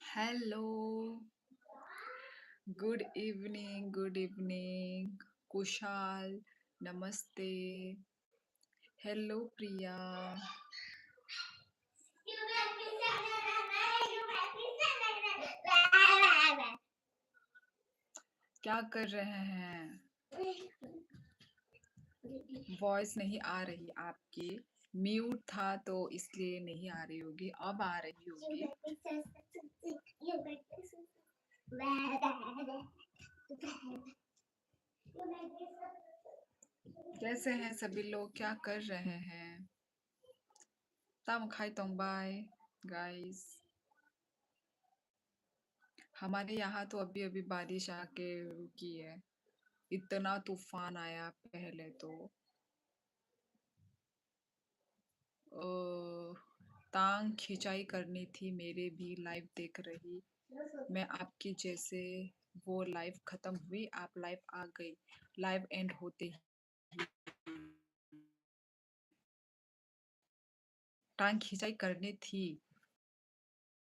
Hello, good evening, Kushal, नमस्ते, hello प्रिया, क्या कर रहे हैं? वॉइस नहीं आ रही आपकी, म्यूट था तो इसलिए नहीं आ रही होगी, अब आ रही होगी। कैसे हैं सभी लोग, क्या कर रहे हैं? तम खाई तोंग बाय, गाइस। हमारे यहाँ तो अभी अभी बारिश आके रुकी है। इतना तूफान आया पहले तो। अ, टांग खिंचाई करनी थी, मेरे भी लाइव देख रही मैं आपकी जैसे। वो लाइव खत्म हुई, आप लाइव आ गई। लाइव एंड होते ही टांग खिंचाई करनी थी,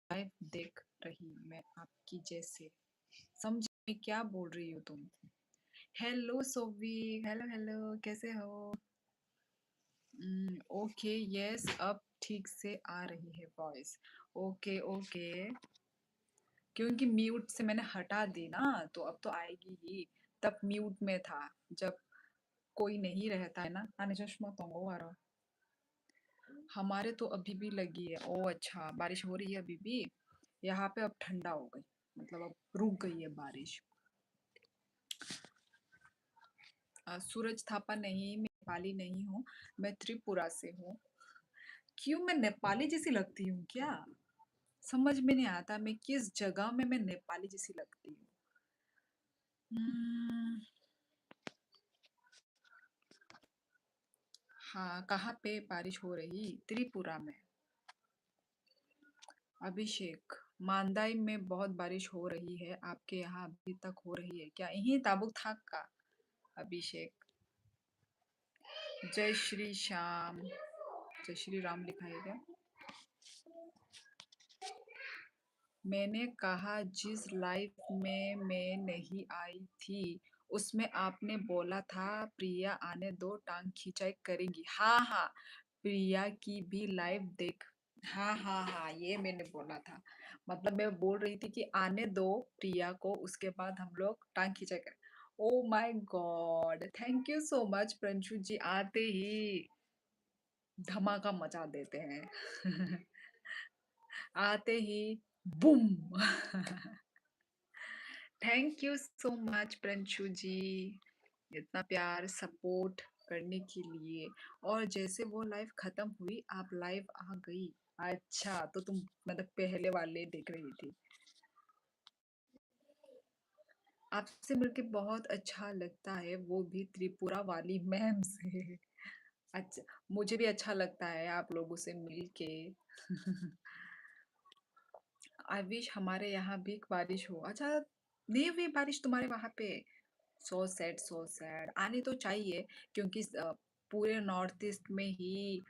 लाइव देख रही मैं आपकी जैसे। समझ में क्या बोल रही हो तुम? हेलो सोवी, हेलो हेलो, कैसे हो? ओके, यस, अब ठीक से आ रही है वॉइस। ओके ओके, क्योंकि म्यूट से मैंने हटा दी ना, तो अब तो आएगी ही। तब म्यूट में था, जब कोई नहीं रहता है ना। आने चश्मा तो वो आ रहा। हमारे तो अभी भी लगी है। ओ अच्छा, बारिश हो रही है अभी भी। यहाँ पे अब ठंडा हो गई, मतलब अब रुक गई है बारिश। सूरज थापा नहीं, मैं नेपाली नहीं हूँ, मैं त्रिपुरा से हूँ। क्यों, मैं नेपाली जैसी लगती हूँ क्या? समझ में नहीं आता मैं किस जगह में मैं नेपाली जैसी लगती हूँ। हम्म, हाँ, कहाँ पे बारिश हो रही? त्रिपुरा में। अभिषेक, मांदाई में बहुत बारिश हो रही है, आपके यहाँ अभी तक हो रही है क्या? यही ताबुक थाक का। अभिषेक, जय श्री श्याम, जय श्री राम लिखा है क्या? मैंने कहा जिस लाइफ में मैं नहीं आई थी, उसमें आपने बोला था प्रिया आने दो, टांग खिंचाई करेंगी। हाँ हाँ, प्रिया की भी लाइव देख। हाँ हाँ हाँ, ये मैंने बोला था। मतलब मैं बोल रही थी कि आने दो प्रिया को, उसके बाद हम लोग टांग खिंचाई करें। Oh my God, thank you so much Prinshu ji, आते ही धमाका मचा देते हैं। आते ही boom. Thank you so much Prinshu ji, इतना प्यार सपोर्ट करने के लिए। और जैसे वो लाइव खत्म हुई, आप लाइव आ गई। अच्छा, तो तुम मतलब पहले वाले देख रही थी। आपसे मिलके बहुत अच्छा लगता है, वो भी त्रिपुरा वाली मैम से। अच्छा, मुझे भी अच्छा लगता है आप लोगों से मिलके। आई विश हमारे यहाँ भी बारिश हो। अच्छा, नहीं हुई बारिश तुम्हारे वहाँ पे? So sad, so sad. आनी तो चाहिए, क्योंकि पूरे नॉर्थ ईस्ट में ही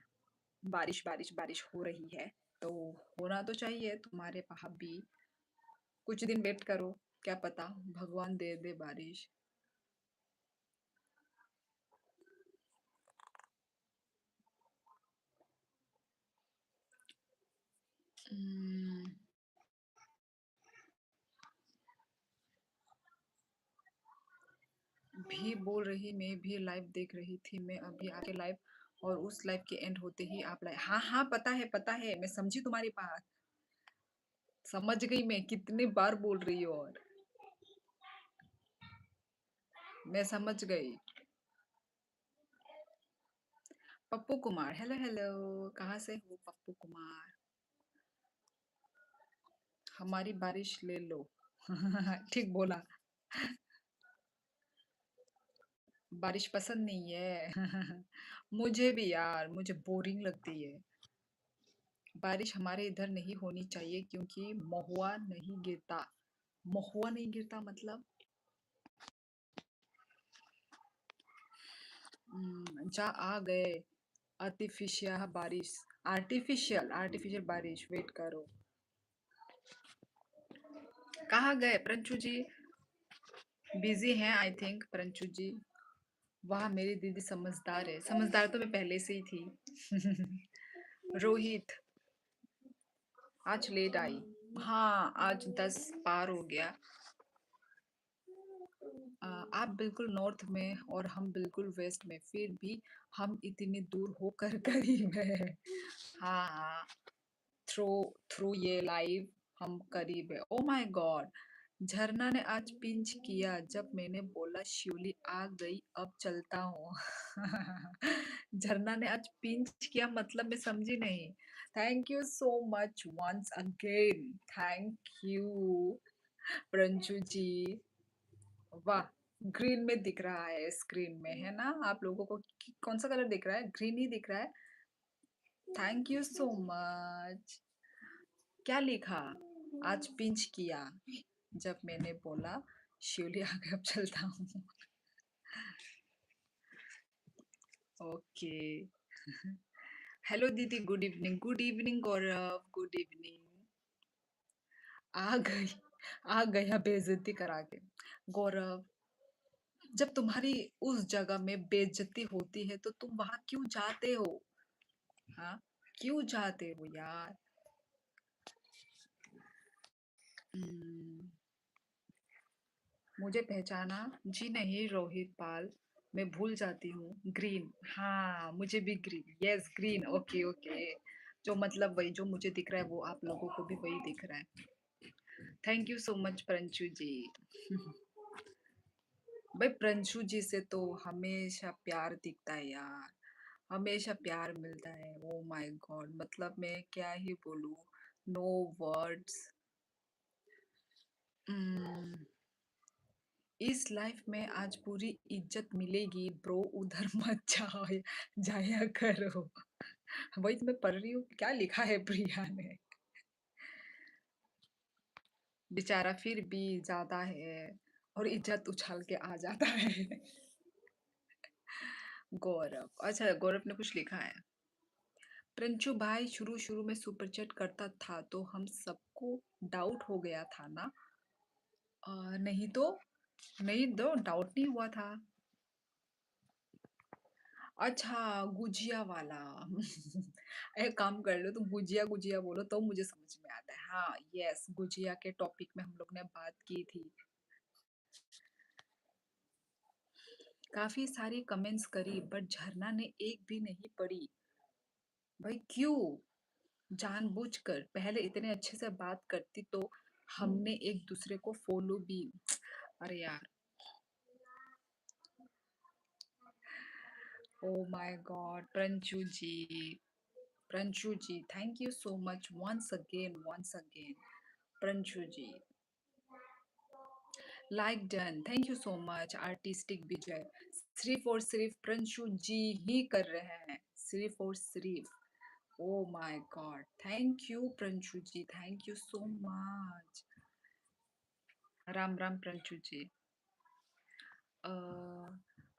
बारिश बारिश बारिश हो रही है, तो होना तो चाहिए तुम्हारे वहाँ भी। कुछ दिन वेट करो, क्या पता भगवान दे दे बारिश। हम्म, भी बोल रही, मैं भी लाइव देख रही थी, मैं अभी आके लाइव, और उस लाइव के एंड होते ही आप लाइव। हाँ हाँ, पता है, मैं समझी तुम्हारी बात। समझ गई, मैं कितनी बार बोल रही हूँ, और मैं समझ गई। पप्पू कुमार, हेलो हेलो, कहाँ से हो पप्पू कुमार? हमारी बारिश ले लो। ठीक बोला। बारिश पसंद नहीं है। मुझे भी यार, मुझे बोरिंग लगती है। बारिश हमारे इधर नहीं होनी चाहिए, क्योंकि महुआ नहीं गिरता। महुआ नहीं गिरता मतलब जा आ गए आर्टिफिशियल बारिश। आर्टिफिशियल आर्टिफिशियल बारिश, वेट करो। कहाँ गए प्रंचू जी? बिजी हैं आई थिंक प्रंचू जी। वाह मेरी दीदी समझदार है। समझदार तो मैं पहले से ही थी। रोहित आज लेट आई। हाँ आज 10 पार हो गया। आप बिल्कुल नॉर्थ में और हम बिल्कुल वेस्ट में, फिर भी हम इतनी दूर होकर करीब है। हाँ हाँ, थ्रू थ्रू ये लाइव हम करीब है। ओ माय गॉड, झरना ने आज पिंच किया जब मैंने बोला शिवली आ गई अब चलता हूँ। झरना ने आज पिंच किया मतलब मैं समझी नहीं। Thank you so much once again, thank you Pranju ji. वाह, ग्रीन में दिख रहा है स्क्रीन में, है ना? आप लोगों को कौन सा कलर दिख रहा है? ग्रीन ही दिख रहा है। Thank you so much. क्या लिखा? आज पिंच किया जब मैंने बोला शिवली आगे अब चलता हूँ। ओके। हेलो दीदी, गुड इवनिंग। गुड इवनिंग गौरव, गुड इवनिंग। आ गई, आ गया बेइज्जती करा के। गौरव, जब तुम्हारी उस जगह में बेइज्जती होती है तो तुम वहां क्यों जाते हो? हाँ, क्यों जाते हो यार? हम्म, मुझे पहचाना? जी नहीं रोहित पाल, मैं भूल जाती हूँ। ग्रीन, हाँ मुझे भी green, yes green, okay okay. जो मतलब वही जो मुझे दिख रहा है वो आप लोगों को भी वही दिख रहा है। Thank you so much Pranshu जी। भाई प्रंशु जी से तो हमेशा प्यार दिखता है यार, हमेशा प्यार मिलता है। ओ माय गॉड, मतलब मैं क्या ही बोलूं, नो वर्ड्स। इस लाइफ में आज पूरी इज्जत मिलेगी ब्रो, उधर मत जाओ, जाया करो। वही तो मैं पढ़ रही हूँ क्या लिखा है प्रिया ने। बेचारा फिर भी जाता है और इज्जत उछाल के आ जाता है। गौरव, अच्छा गौरव ने कुछ लिखा है। प्रिंचू भाई शुरू शुरू में सुपर चैट करता था तो हम सबको डाउट हो गया था ना? नहीं तो, नहीं तो डाउट नहीं हुआ था। अच्छा, गुजिया वाला। एक काम कर लो, तुम गुजिया गुजिया बोलो तो मुझे समझ में आता है। हाँ यस, गुजिया के टॉपिक में हम लोग ने बात की थी। काफी सारी कमेंट्स करी बट झरना ने एक भी नहीं पढ़ी। भाई क्यों? जानबूझकर पहले इतने अच्छे से बात करती तो हमने एक दूसरे को फॉलो भी। अरे यार, oh my God Pranchu ji, Pranchu ji thank you so much once again Pranchu ji. Like done, thank you so much artistic Vijay. सिर्फ और सिर्फ प्रंशु जी ही कर रहे हैं, सिर्फ और सिर्फ। Oh my God, thank you Pranshu ji, thank you so much. Ram Ram Pranshu ji. अ,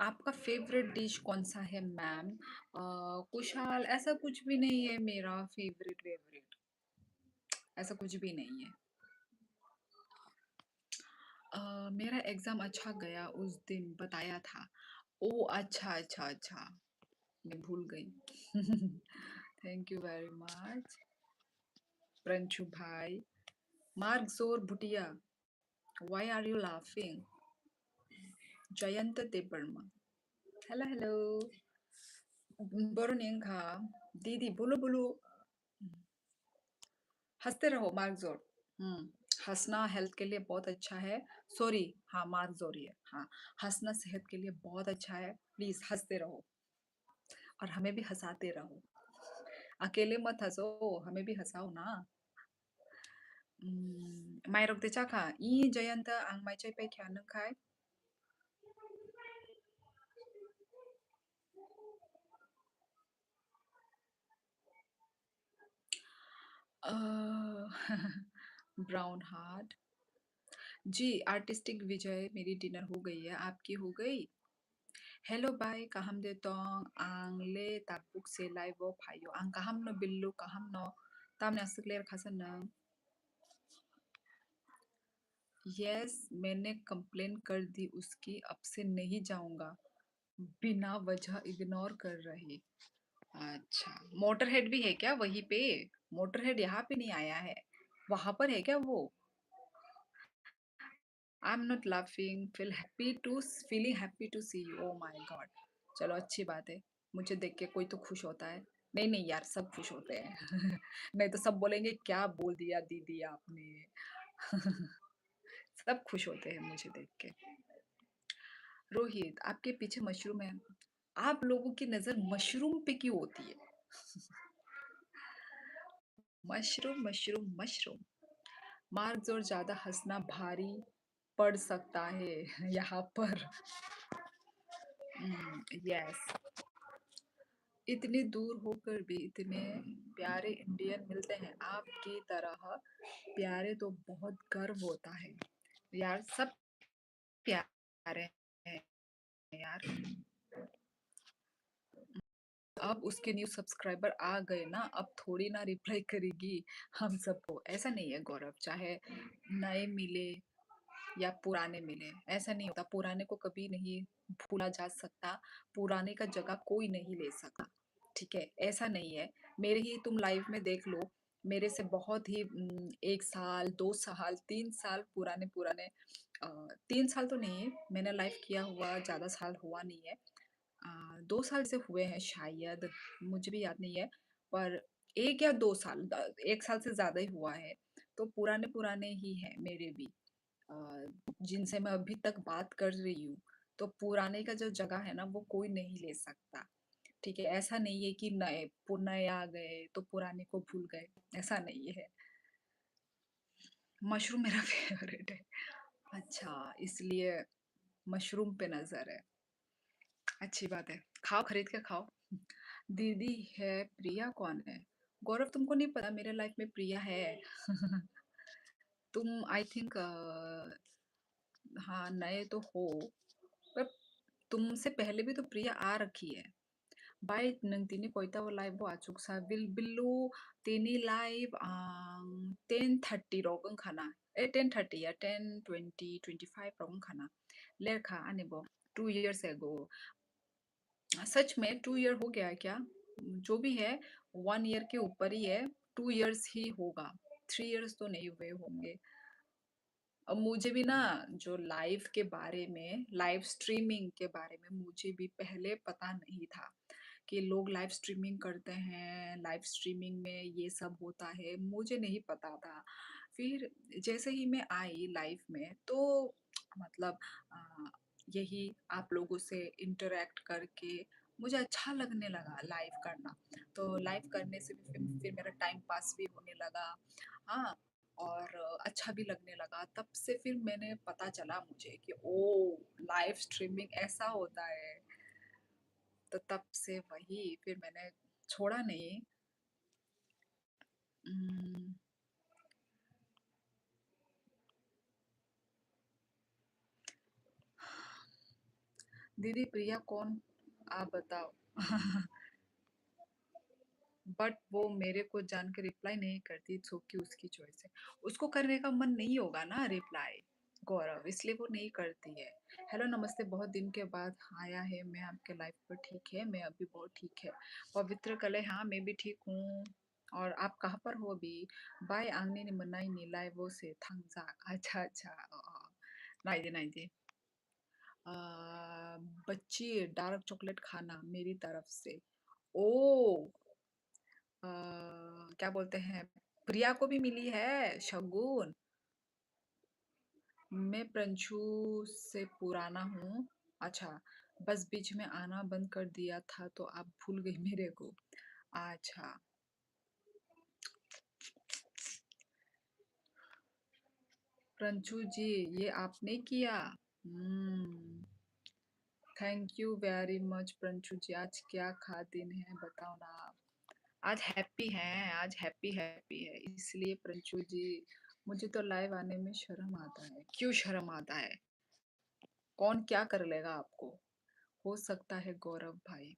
आपका फेवरेट डिश कौन सा है मैम? कुशाल, ऐसा कुछ भी नहीं है मेरा फेवरेट वेवरेट, ऐसा कुछ भी नहीं है। मेरा एग्जाम अच्छा गया उस दिन बताया था। ओ अच्छा अच्छा अच्छा, मैं भूल गई। Thank you very much Pranshu भाई। Mark Zor Bhutia, why are you laughing? Jayant Debbarma, hello hello. बोरो खा दीदी, बोलो बोलो। हंसते रहो मार्क जोर। हम्म, हंसना हेल्थ के लिए बहुत अच्छा है। सॉरी, हाँ मार्क जोर ही है, हाँ। हंसना सेहत के लिए बहुत अच्छा है, प्लीज हंसते रहो और हमें भी हंसाते रहो। अकेले मत हंसो, हमें भी हंसाओ ना। माइरक दे चाखा ई जयंत आं माइचाइ पे क्या नखाय? Brown heart. जी आर्टिस्टिक विजय, मेरी डिनर हो गई है, आपकी हो गई? हेलो बाय कहम दे तोंग आं ले ताकबुक से लाइव वो फायो आं कहम न बिल्लू कहम न ताम ने असुक लेर खसन न। यस, मैंने कंप्लेन कर दी उसकी, अब से नहीं जाऊँगा। बिना वजह इग्नोर कर रही। अच्छा, मोटरहेड भी है क्या वहीं पे? मोटरहेड यहाँ पे नहीं आया है, वहां पर है क्या वो? I am not laughing, feeling happy to see you. Oh my God, चलो अच्छी बात है, मुझे देख के कोई तो खुश होता है। नहीं नहीं यार, सब खुश होते हैं। नहीं तो सब बोलेंगे क्या बोल दिया दीदी आपने। सब खुश होते हैं मुझे देख के। रोहित, आपके पीछे मशरूम है। आप लोगों की नजर मशरूम पे क्यों होती है? Mushroom mushroom mushroom. मार्क्स और ज्यादा हंसना भारी पड़ सकता है यहाँ पर। यस, इतनी दूर होकर भी इतने प्यारे इंडियन मिलते हैं आपकी तरह प्यारे, तो बहुत गर्व होता है। यार सब प्यारे हैं यार। अब उसके न्यू सब्सक्राइबर आ गए ना, अब थोड़ी ना रिप्लाई करेगी हम सबको। ऐसा नहीं है गौरव, चाहे नए मिले या पुराने मिले, ऐसा नहीं होता। पुराने को कभी नहीं भूला जा सकता, पुराने का जगह कोई नहीं ले सकता। ठीक है, ऐसा नहीं है। मेरे ही तुम लाइफ में देख लो, मेरे से बहुत ही 1 साल 2 साल 3 साल पुराने पुराने, 3 साल तो नहीं है, मैंने लाइफ किया हुआ ज्यादा साल हुआ नहीं है। 2 साल से हुए हैं शायद, मुझे भी याद नहीं है। पर 1 या 2 साल, 1 साल से ज्यादा ही हुआ है। तो पुराने पुराने ही हैं मेरे भी, अ, जिनसे मैं अभी तक बात कर रही हूँ। तो पुराने का जो जगह है ना, वो कोई नहीं ले सकता। ठीक है, ऐसा नहीं है कि नए आ गए तो पुराने को भूल गए, ऐसा नहीं है। मशरूम मेरा फेवरेट है। अच्छा, इसलिए मशरूम पे नजर है। अच्छी बात है, खाओ, खरीद के खाओ। दीदी है, प्रिया कौन है? गौरव, तुमको नहीं पता मेरे लाइफ में प्रिया है। तुम आई थिंक, हाँ नए तो हो, पर तुमसे पहले भी तो प्रिया आ रखी है। Baik, nang tini koita wa live wa achuk sa billu tini live 10:30 rogon khana. 10:30 या 10:20 25 rogon khana. लेखा आने बो 2 years ago। सच में 2 year हो गया है क्या? जो भी है, 1 year के ऊपर ही है। 2 years ही होगा, 3 years तो नहीं हुए होंगे। अब मुझे भी ना, जो लाइव के बारे में, लाइव स्ट्रीमिंग के बारे में मुझे भी पहले पता नहीं था कि लोग लाइव स्ट्रीमिंग करते हैं, लाइव स्ट्रीमिंग में ये सब होता है, मुझे नहीं पता था। फिर जैसे ही मैं आई लाइव में, तो मतलब अ, यही आप लोगों से इंटरेक्ट करके मुझे अच्छा लगने लगा लाइव करना। तो लाइव करने से फिर मेरा टाइम पास भी होने लगा। हाँ, और अच्छा भी लगने लगा। तब से फिर मैंने पता चला मुझे कि ओ, लाइव स्ट्रीमिंग ऐसा होता है। तो तब से वही फिर मैंने छोड़ा नहीं। उम, दीदी प्रिया कौन, आप बताओ। बट वो मेरे को जान के रिप्लाई नहीं करती, इट्स ओके, उसकी चॉइस है। उसको करने का मन नहीं होगा ना रिप्लाई, गौरव, इसलिए वो नहीं करती है। हेलो नमस्ते, बहुत दिन के बाद आया है मैं आपके लाइफ पर। ठीक है, मैं अभी बहुत ठीक है। पवित्र कले, हाँ मैं भी ठीक हूँ। और आप कहाँ पर हो अभी? बाय आंगने ने मनाई नीलाए वो से थंगजा। अच्छा अच्छा, नाइजे नाइजे। बच्ची, डार्क चॉकलेट खाना मेरी तरफ से। ओ, अ, क्या बोलते हैं, प्रिया को भी मिली है शगुन। मैं प्रंशु से पुराना हूँ। अच्छा, बस बीच में आना बंद कर दिया था तो आप भूल गई मेरे को। अच्छा, प्रंशु जी, ये आपने किया। हम्म, thank you very much Pranshu जी। आज क्या खा दिन है बताओ ना आप। आज हैप्पी हैं, आज हैप्पी हैप्पी है, इसलिए प्रंशु जी, मुझे तो लाइव आने में शर्म आता है। क्यों शर्म आता है? कौन क्या कर लेगा आपको? हो सकता है गौरव भाई,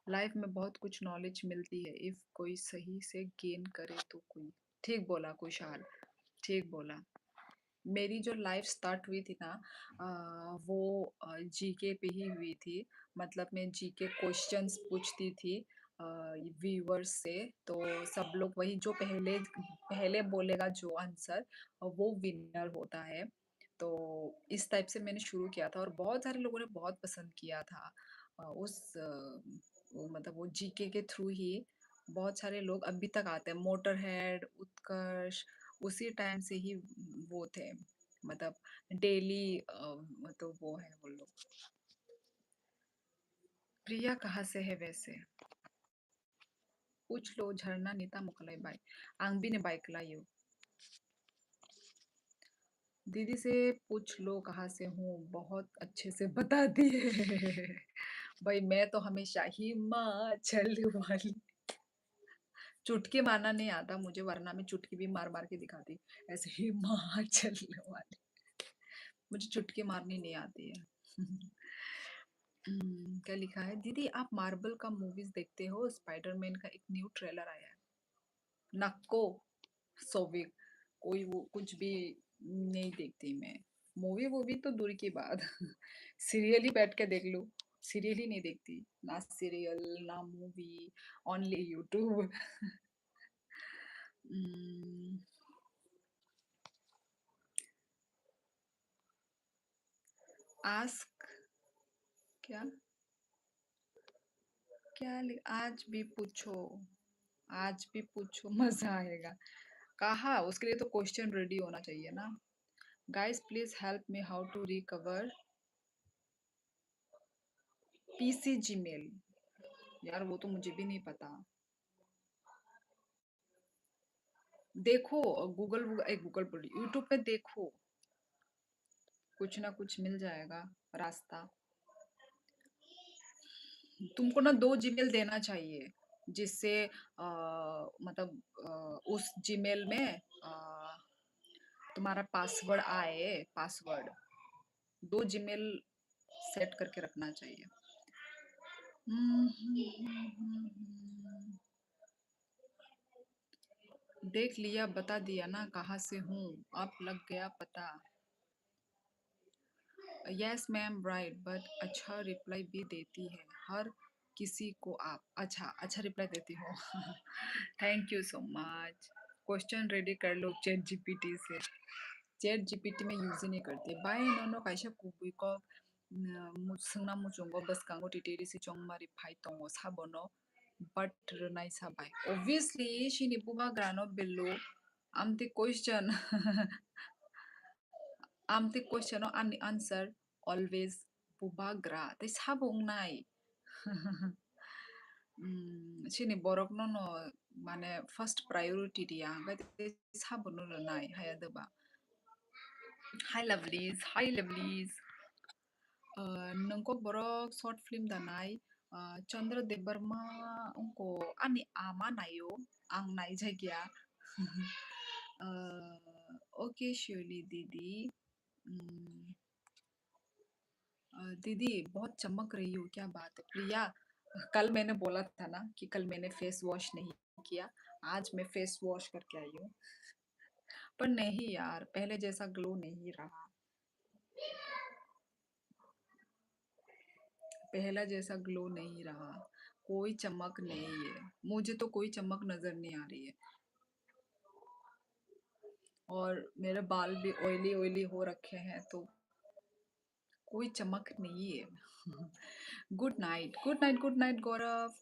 लाइफ में बहुत कुछ नॉलेज मिलती है, इफ कोई सही से गेन करे तो कोई। ठीक बोला कुशाल, ठीक बोला। मेरी जो लाइफ स्टार्ट हुई थी ना वो जीके पे ही हुई थी। मतलब मैं जीके क्वेश्चंस पूछती थी व्यूअर्स से, तो सब लोग वही जो पहले पहले बोलेगा जो आंसर वो विनर होता है। तो इस टाइप से मैंने शुरू किया था और बहुत सारे लोगों ने बहुत पसंद किया था। मतलब वो जीके के थ्रू ही बहुत सारे लोग अभी तक आते हैं। मोटरहेड, उत्कर्ष उसी टाइम से ही वो थे, मतलब डेली मतलब वो है वो लोग। प्रिया कहाँ से है वैसे? पूछ लो झरना नीता मुकलाई बाई आंगबी ने बाइक लाइयो। दीदी से पूछ लो कहाँ से हूँ, बहुत अच्छे से बता दिए। भाई मैं तो हमेशा हिमाचल वाली। चुटकी मारना नहीं आता मुझे, वरना मैं चुटकी भी मार मार के दिखाती ऐसे। हिमाचल वाली मुझे चुटकी मारनी नहीं आती है। क्या लिखा है? दीदी आप मार्वल का मूवीज देखते हो? स्पाइडरमैन का एक न्यू ट्रेलर आया है। नक्को सोविक कोई वो कुछ भी नहीं देखती मैं। मूवी वूवी तो दूर की बात। सीरियल ही बैठ के देख लूं। सीरियल ही नहीं देखती, ना सीरियल ना मूवी, ओनली यूट्यूब। आस्क क्या क्या आज भी पूछो, आज भी पूछो, मजा आएगा। कहा उसके लिए तो क्वेश्चन रेडी होना चाहिए ना। Guys please help me how to recover PC Gmail. यार वो तो मुझे भी नहीं पता। देखो गूगल गूगल बोल यूट्यूब पे देखो, कुछ ना कुछ मिल जाएगा रास्ता। तुमको ना दो जीमेल देना चाहिए, जिससे मतलब उस जीमेल में तुम्हारा पासवर्ड आए। पासवर्ड दो जीमेल सेट करके रखना चाहिए। देख लिया, बता दिया ना कहाँ से हूँ, अब लग गया पता। यस मैम राइट, बट अच्छा रिप्लाई भी देती है हर किसी को आप। अच्छा अच्छा रिप्लाई देती हो। Thank you so much. Question ready कर लो चैट जीपीटी से। चैट जीपीटी में यूज ही नहीं करती। बाय नो नो कैसे कुबी को मुसंगना मुचुंगो बस कांगो टिटेरी से चोंग मारी फाई तोंगो साबोनो बट रनाई साबाय obviously शिनी बुबा ग्रानो बिल्लो आमती क्वेश्चन। आमती क्वेश्चन आनी answer always bubagra tai sabong nai। सिनि borok no माने फर्स्ट प्रायोरिटी दिया हाय साबनो नाय हाया दबा। हाय लवलीज, हाय लवलीज। नोंखौ borok short film दानाय चंद्र देबबर्मा उनको आनि आमा नायो आं नाय जायगाया। ओके शिवली दीदी। दीदी बहुत चमक रही हो, क्या बात है प्रिया। कल मैंने बोला था ना कि कल मैंने फेस वॉश नहीं किया, आज मैं फेस वॉश करके आई हूँ। पर नहीं यार, पहले जैसा ग्लो नहीं रहा। पहला जैसा ग्लो नहीं रहा, कोई चमक नहीं है। मुझे तो कोई चमक नजर नहीं आ रही है। और मेरे बाल भी ऑयली ऑयली हो रखे हैं, तो कोई चमक नहीं है। Good night, good night, good night Gaurav.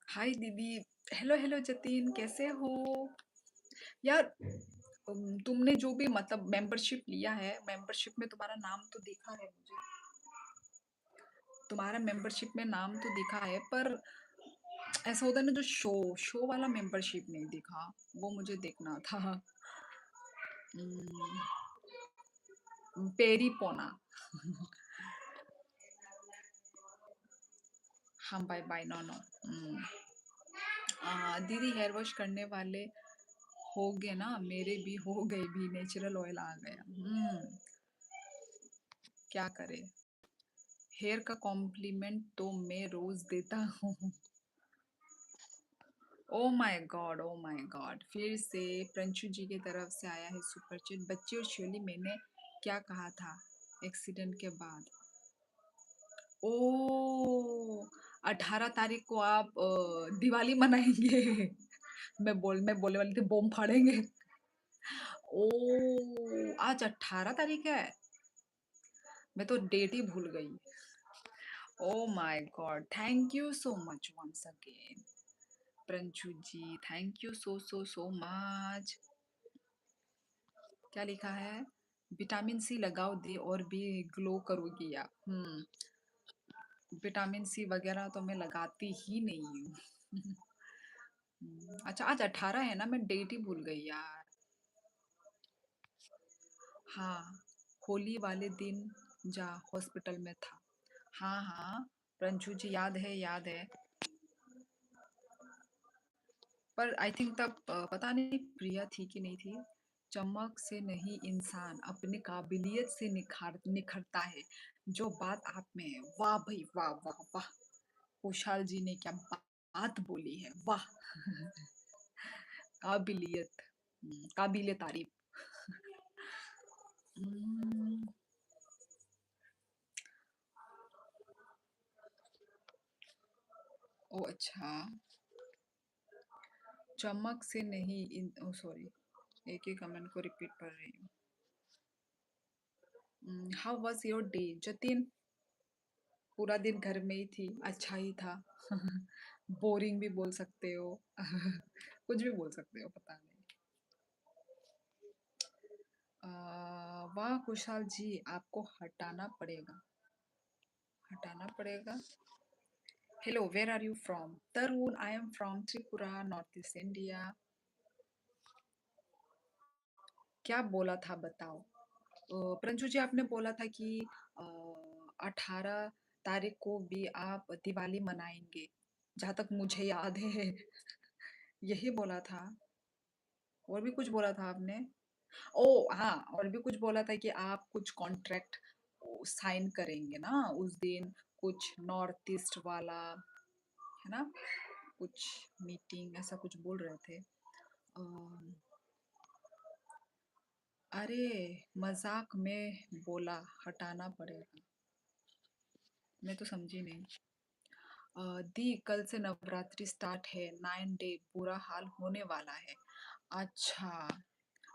Hi दीदी। हेलो हेलो जतिन, कैसे हो यार? तुमने जो भी मतलब मेंबरशिप लिया है, मेंबरशिप में तुम्हारा नाम तो दिखा है मुझे। तुम्हारा मेंबरशिप में नाम तो दिखा है, पर ऐसा होता है ना जो शो शो वाला मेंबरशिप नहीं दिखा, वो मुझे देखना था। पेरी पोना। हाँ बाय बाय नो नो। दीदी हेयर वॉश करने वाले हो गए ना? मेरे भी हो गए, भी नेचुरल ऑयल आ गया। क्या करे? हेयर का कॉम्प्लीमेंट तो मैं रोज देता हूँ। ओ माय गॉड! फिर से प्रंशु जी की तरफ से आया है सुपर चैट। बच्ची और श्योली मैंने क्या कहा था एक्सीडेंट के बाद? ओह! 18 तारीख को आप दिवाली मनाएँगे। मैं बोलने वाली थी बम फाड़ेंगे। ओह! आज 18 तारीख है? मैं तो डेट ही भूल गई। Oh my God! Thank you so much once again Pranshu ji, thank you so much. क्या लिखा है? विटामिन सी लगाओ दी और भी ग्लो करोगी आप। विटामिन सी वगैरह तो मैं लगाती ही नहीं हूँ। अच्छा आज 18 है ना, मैं डेट ही भूल गई यार। हाँ, होली वाले दिन जा हॉस्पिटल में था। हाँ, हाँ, प्रंशु जी याद है। पर आई थिंक तब पता नहीं प्रिया थी कि नहीं थी। चमक से नहीं इंसान अपनी काबिलियत से निखरता है। जो बात आप में है। वाह भाई वाह वाह वाह! कुशाल जी ने क्या बात बोली है, वाह! काबिलियत, काबिले तारीफ। हम्म, ओ अच्छा, चमक से नहीं इन ओ सॉरी, एक ही कमेंट को रिपीट कर रही हूँ। How was your day Jatin? पूरा दिन घर में ही थी, अच्छा ही था। बोरिंग भी बोल सकते हो। कुछ भी बोल सकते हो, पता नहीं। वाह कुशाल जी, आपको हटाना पड़ेगा। Hello, where are you from? Tarun, I am from Tripura, north east India. क्या बोला था बताओ? प्रंजू जी आपने बोला था कि 18 तारीख को भी आप दिवाली मनाएंगे, जहाँ तक मुझे याद है। यही बोला था। और भी कुछ बोला था आपने? ओ हाँ, और भी कुछ बोला था कि आप कुछ कॉन्ट्रैक्ट साइन करेंगे ना उस दिन, कुछ नॉर्थ ईस्ट वाला, है ना? कुछ मीटिंग ऐसा कुछ बोल रहे थे। अम, अरे मजाक में बोला, हटाना पड़ेगा। मैं तो समझी नहीं। दी कल से नवरात्रि स्टार्ट है, 9 डे बुरा हाल होने वाला है। अच्छा,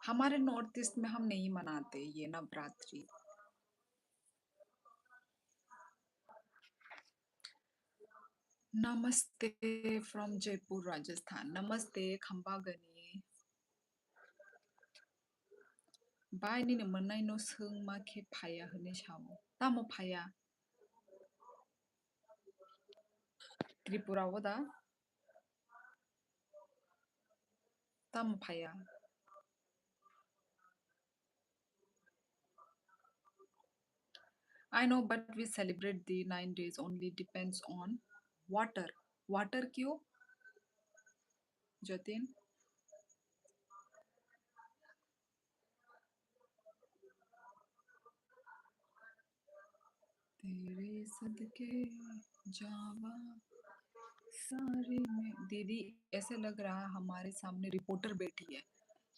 हमारे नॉर्थ ईस्ट में हम नहीं मनाते ये नवरात्रि। नमस्ते फ्रॉम जयपुर राजस्थान। नमस्ते खंबागनी। बायनि मोननाय न' सों मा खे फाया होनो सामो तामो फाया त्रिपुरा वदा तामो फाया। I know but we celebrate the 9 days only depends on water. Water क्यों जतिन? तेरे सदके जावा सारे में दीदी, ऐसे लग रहा है हमारे सामने रिपोर्टर बैठी है।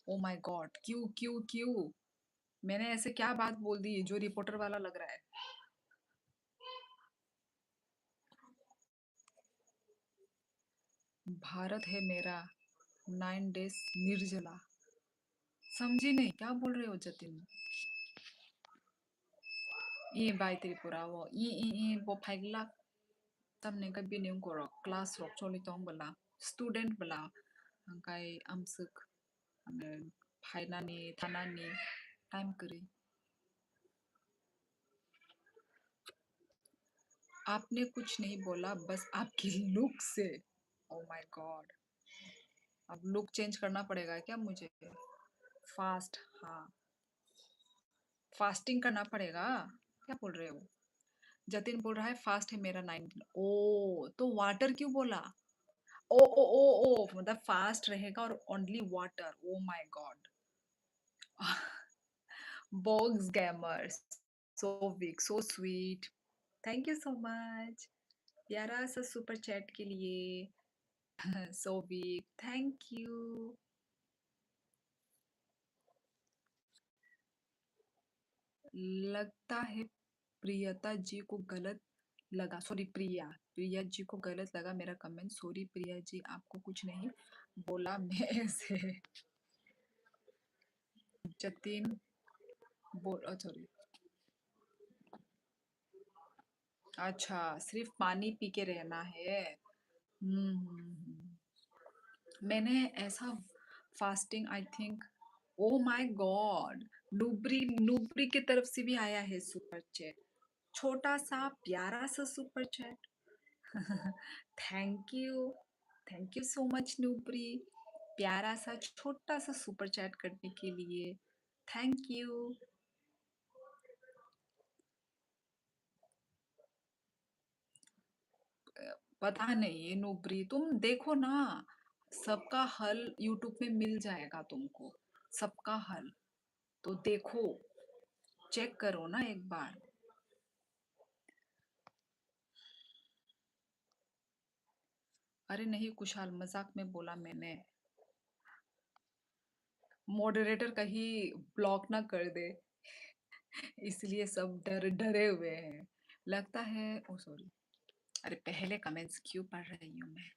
ओ माय गॉड, क्यों क्यों क्यों? मैंने ऐसे क्या बात बोल दी जो रिपोर्टर वाला लग रहा है? भारत है मेरा, 9 डेज निर्जला। समझी नहीं, क्या बोल रहे हो जतिन? ई बाई त्रिपुरा वो ई वो फाइगला तमने का बिनिंग करो क्लास रok चोली तोंग बला स्टूडेंट बला हंकाई आमसुक हमें फाइनानी थानानी टाइम करी। आपने कुछ नहीं बोला, बस आपकी लुक से। ओ माय गॉड, अब लुक चेंज करना पड़ेगा क्या मुझे? फास्ट, हाँ, फास्टिंग करना पड़ेगा। क्या बोल रहे हो? जतिन बोल रहा है फास्ट है मेरा 9 दिन। ओ तो वाटर क्यों बोला? ओ ओ ओ ओ मतलब फास्ट रहेगा और only water. O my God. Box gamers, so big so sweet. Thank you so much प्यारा सा सुपर चैट के लिए। So weak, thank you. लगता है प्रियता जी को गलत लगा, सॉरी प्रिया, प्रिया जी को गलत लगा मेरा कमेंट, सॉरी प्रिया जी, आपको कुछ नहीं बोला मैं ऐसे। जतिन बोल, सॉरी। अच्छा, सिर्फ पानी पी के रहना है। मैंने ऐसा fasting I think, oh my God, Nubri Nubri की तरफ से भी आया है सुपर चैट, छोटा सा प्यारा सा super chat. Thank you, thank you so much Nubri, प्यारा सा छोटा सा सुपर चैट करने के लिए, थैंक यू। पता नहीं ये नुब्री, तुम देखो ना, सबका हल यूट्यूब में मिल जाएगा तुमको, सबका हल, तो देखो, चेक करो ना एक बार। अरे नहीं कुशाल, मजाक में बोला मैंने, मॉडरेटर कहीं ब्लॉक ना कर दे, इसलिए सब डरे हुए हैं, लगता है। ओ सॉरी, अरे पहले कमेंट्स क्यों पढ़ रही हूँ मैं।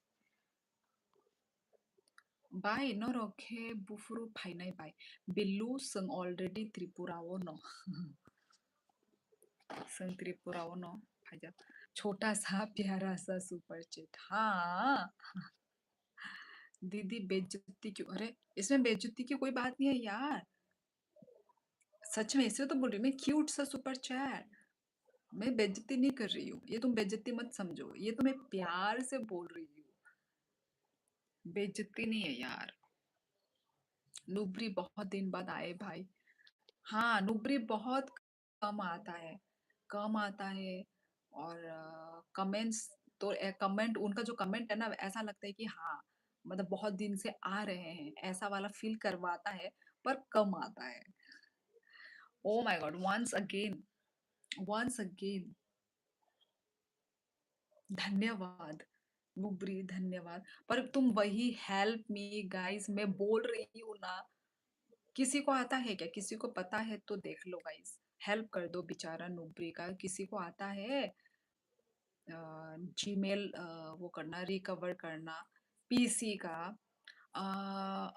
बाय नो रखे बुफुरु फाइनाई बाय बिल्लू संग ऑलरेडी त्रिपुराओ नो। संग त्रिपुराओ नो फाइजा, छोटा सा प्यारा सा सुपर चैट, हाँ। दीदी बेइज्जती क्यों, अरे इसमें बेइज्जती की कोई बात नहीं है यार, सच में ऐसे तो बोल रही हूँ मैं, क्यूट सा सुपर चैट, मैं बेइज्जती नहीं कर रही हूँ, ये तुम बेइज्जती मत समझो, ये तो मैं प्यार से बोल रही हूँ, बेइज्जती नहीं है यार। नुब्री बहुत दिन बाद आए भाई, हाँ नुब्री बहुत कम आता है, कम आता है, और कमेंट्स, तो कमेंट उनका जो कमेंट है ना, ऐसा लगता है कि हाँ, मतलब बहुत दिन से आ रहे हैं, ऐसा वाला फील करवाता है, पर कम आता है। Oh my God, once again, once again, धन्यवाद नुब्री, धन्यवाद, पर तुम वही हेल्प मी गाइस, मैं बोल रही हूँ ना, किसी को आता है क्या, किसी को पता है तो देख लो गाइस, हेल्प कर दो बेचारा नुब्री का, किसी को आता है जीमेल वो करना, रिकवर करना पीसी का।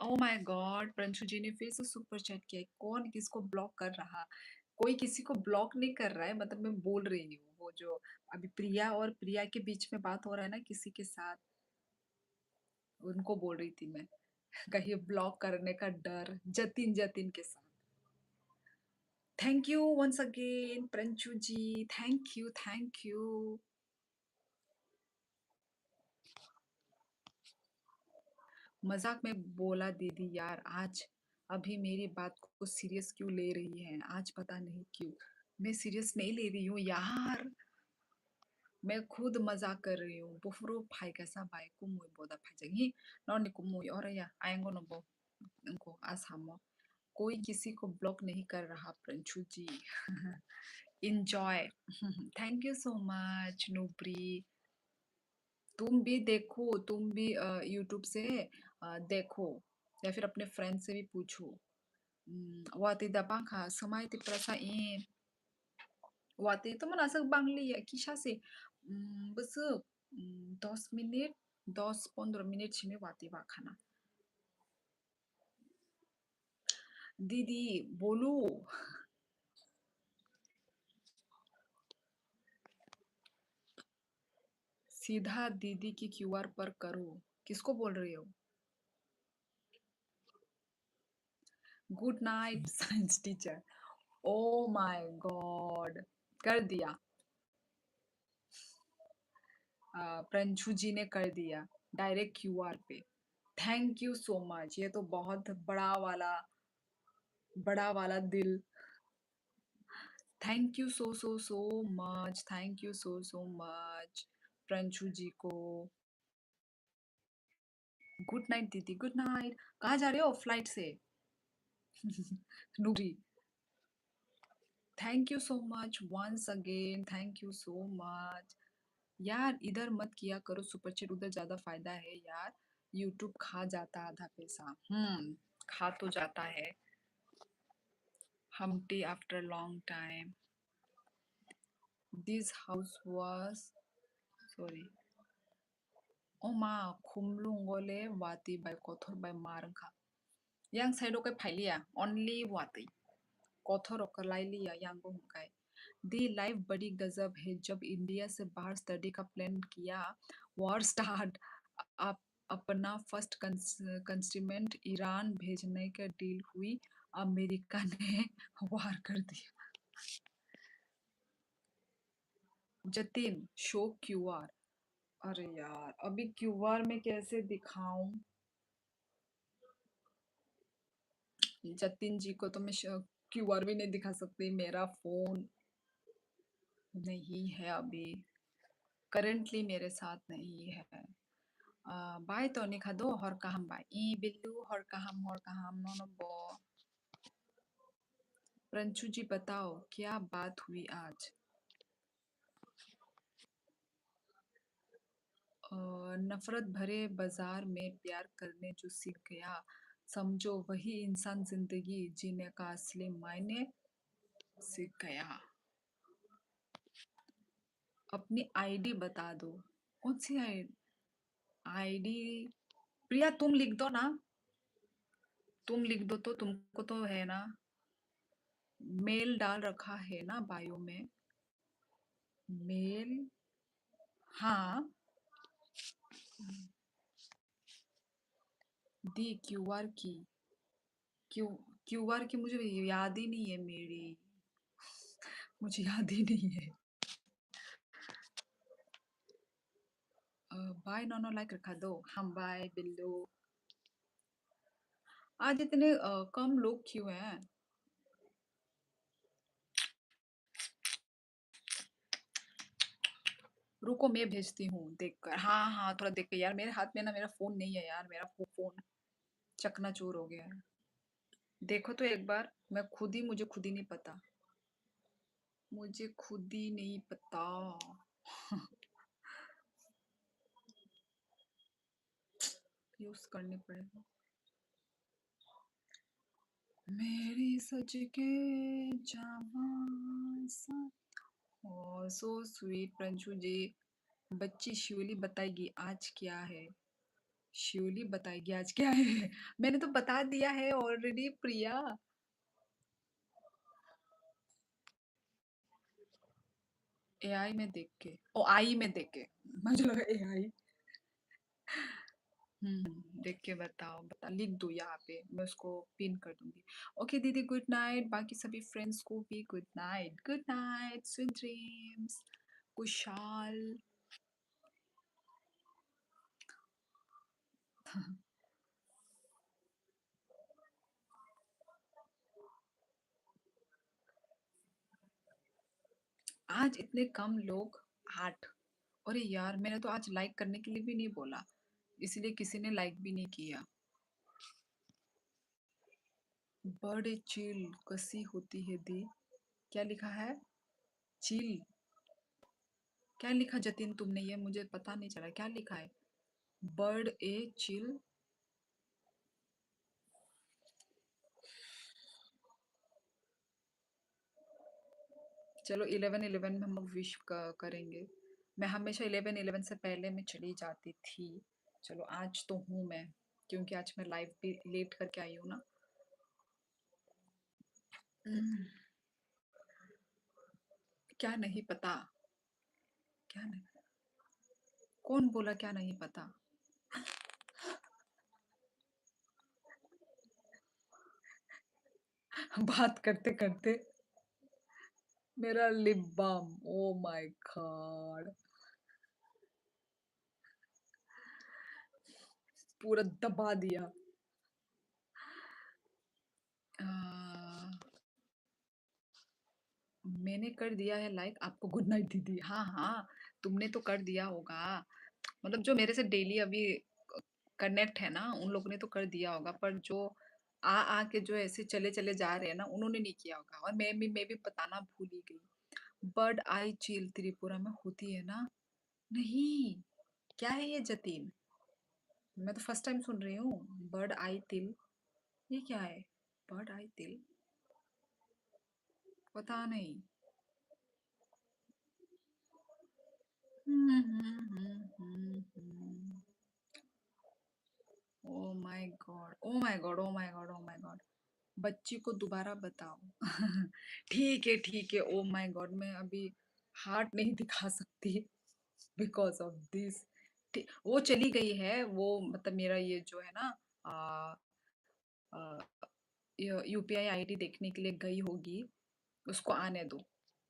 ओ माय गॉड, प्रंशु जी ने फिर से सुपर चैट किया, कौन किसको ब्लॉक कर रहा, कोई किसी को ब्लॉक नहीं कर रहा है, मतलब मैं बोल रही हूँ, वो जो अभी प्रिया और प्रिया के बीच में बात हो रहा है ना किसी के साथ, उनको बोल रही थी मैं, कहीं ब्लॉक करने का डर, जतिन जतिन के साथ। Thank you once again Pranchu ji, thank you thank you. मजाक में बोला दीदी यार, आज अभी मेरी बात को सीरियस क्यों ले रही है, आज पता नहीं क्यों, मैं सीरियस नहीं ले रही हूँ यार, मैं खुद मजाक कर रही हूँ। बुफरो भाई कैसा भाई कुमुई बोदा भाई जगी नॉन कुमुई और या आएंगो न बो इनको आसामो, कोई किसी को ब्लॉक नहीं कर रहा Pranchu ji. Enjoy. Thank you so much Nubri, तुम भी देखो, तुम भी यूट्यूब से देखो, या फिर अपने फ्रेंड से भी पूछो। वाती दबा खा समय ती प्रसा इन वाती तो मना सक बांगली या किशा से बस 10 मिनट 10-15 मिनट छिमे वाती बा खाना। दीदी बोलो, सीधा दीदी की क्यूआर पर करो, किसको बोल रही हो। Good night science teacher, oh my God, कर दिया, प्रंशु जी ने कर दिया, डायरेक्ट क्यूआर पे, थैंक यू सो मच, ये तो बहुत बड़ा वाला दिल, thank you so so so much, thank you so so much Pranshu ji को। गुड नाइट दीदी, गुड नाइट, कहाँ जा रहे हो फ्लाइट से। Noori, thank you so much once again, thank you so much, यार इधर मत किया करो सुपर चैट, उधर ज्यादा फायदा है यार। यूट्यूब खा जाता है आधा पैसा। खा तो जाता है। Humpty after long time. This house was sorry. Oma kumlungole wati by kothor by marga. Yang side okay pailia only wati. कोथर और लिया यांगो हुकाई। दी लाइफ बड़ी गजब है। जब इंडिया से बाहर स्टडी का प्लान किया, वॉर स्टार्ट। आप अपना फर्स्ट कंस्ट्रीमेंट ईरान भेजने का डील हुई, अमेरिका ने वार कर दिया। Jatin show QR. अरे यार अभी क्यूआर में कैसे दिखाऊं? जतिन जी को तो मैं क्यूआर भी नहीं दिखा सकती, मेरा फोन नहीं है अभी, करंटली मेरे साथ नहीं है। बाय तो निखा दो हर कहम बाय ई बिल्लू हर कहम नो बो। प्रंचू जी बताओ क्या बात हुई आज? नफरत भरे बाजार में प्यार करने जो सीख गया, समझो वही इंसान जिंदगी जीने का असली मायने सीख गया। अपनी आईडी बता दो। कौन सी आईडी? प्रिया तुम लिख दो ना, तुम लिख दो तो, तुमको तो है ना, मेल डाल रखा है ना बायो में। मेल, हाँ। दी क्यूआर की, क्यू क्यूआर की मुझे याद ही नहीं है मेरी, मुझे याद ही नहीं है। बाय नॉनो लाइक रखा दो। हम बाय बिल्लू। आज इतने कम लोग क्यों हैं? रुको मैं भेजती हूँ देखकर। हाँ हाँ थोड़ा देख के यार, मेरे हाथ में ना मेरा फोन नहीं है यार, मेरा फोन चकनाचूर हो गया है। देखो तो एक बार, मैं खुद ही, मुझे खुद ही नहीं पता, मुझे खुद ही नहीं पता। यूज करनी पड़ेगा। मेरी सज के जवां सा। ओह सो स्वीट प्रंशु जी। बच्ची शिवली बताएगी आज क्या है। शिवली बताएगी आज क्या है। मैंने तो बता दिया है ऑलरेडी प्रिया। एआई में देख के, ओ आई में देख के, मुझे लगा एआई। देख के बताओ, बता लिख दो यहाँ पे, मैं उसको पिन कर दूंगी। ओके दीदी गुड नाइट, बाकी सभी फ्रेंड्स को भी good night sweet dreams. Kushal. आज इतने कम लोग, 8। अरे यार मैंने तो आज लाइक करने के लिए भी नहीं बोला, इसलिए किसी ने लाइक भी नहीं किया। बड़े चिल कसी होती है दी? क्या लिखा है? चिल? क्या लिखा जतिन तुमने, ये मुझे पता नहीं चला क्या लिखा है। बर्ड ए चिल। चलो 11-11 में हम लोग विश करेंगे। मैं हमेशा 11-11 से पहले मैं चली जाती थी। चलो आज तो हूँ मैं, क्योंकि आज मैं लाइव भी लेट करके आई हूँ ना। क्या नहीं पता? क्या नहीं? कौन बोला क्या नहीं पता? बात करते करते मेरा lip balm, oh my God, पूरा दबा दिया। आ, मैंने कर दिया है लाइक आपको। गुड नाइट दीदी। हाँ हाँ, तुमने तो कर दिया होगा, मतलब जो मेरे से डेली अभी कनेक्ट है ना, उन लोगों ने तो कर दिया होगा, पर जो आ आ के जो ऐसे चले चले जा रहे हैं ना, उन्होंने नहीं किया होगा। और मैं भी बताना भूल ही गई। बर्ड आई चील त्रिपुरा में होती है ना? नहीं, क्या है ये जतीन? मैं तो फर्स्ट टाइम सुन रही हूँ। बर्ड आई तिल, ये क्या है? बर्ड आई तिल, पता नहीं। ओ my God, O my God, O my God, O my God. बच्ची को दोबारा बताओ। ठीक है, ओ माय गॉड, मैं अभी हार्ट नहीं दिखा सकती बिकॉज ऑफ दिस। वो चली गई है, वो मतलब मेरा ये जो है ना, यूपीआई आईडी देखने के लिए गई होगी। उसको आने दो।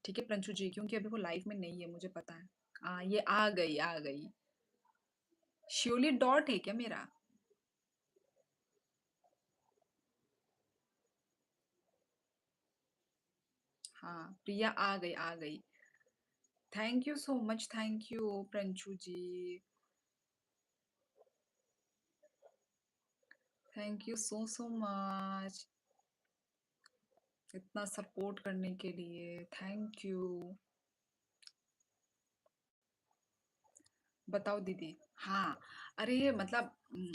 ठीक है प्रंशु जी, क्योंकि अभी वो लाइफ में नहीं है, मुझे पता है। ये आ गई, आ गई। श्योरली डॉट है क्या मेरा? हाँ प्रिया आ गई, आ गई। Thank you so much, thank you Pranshu ji. Thank you so so much, इतना सपोर्ट करने के लिए थैंक यू। बताओ दीदी। हाँ, अरे मतलब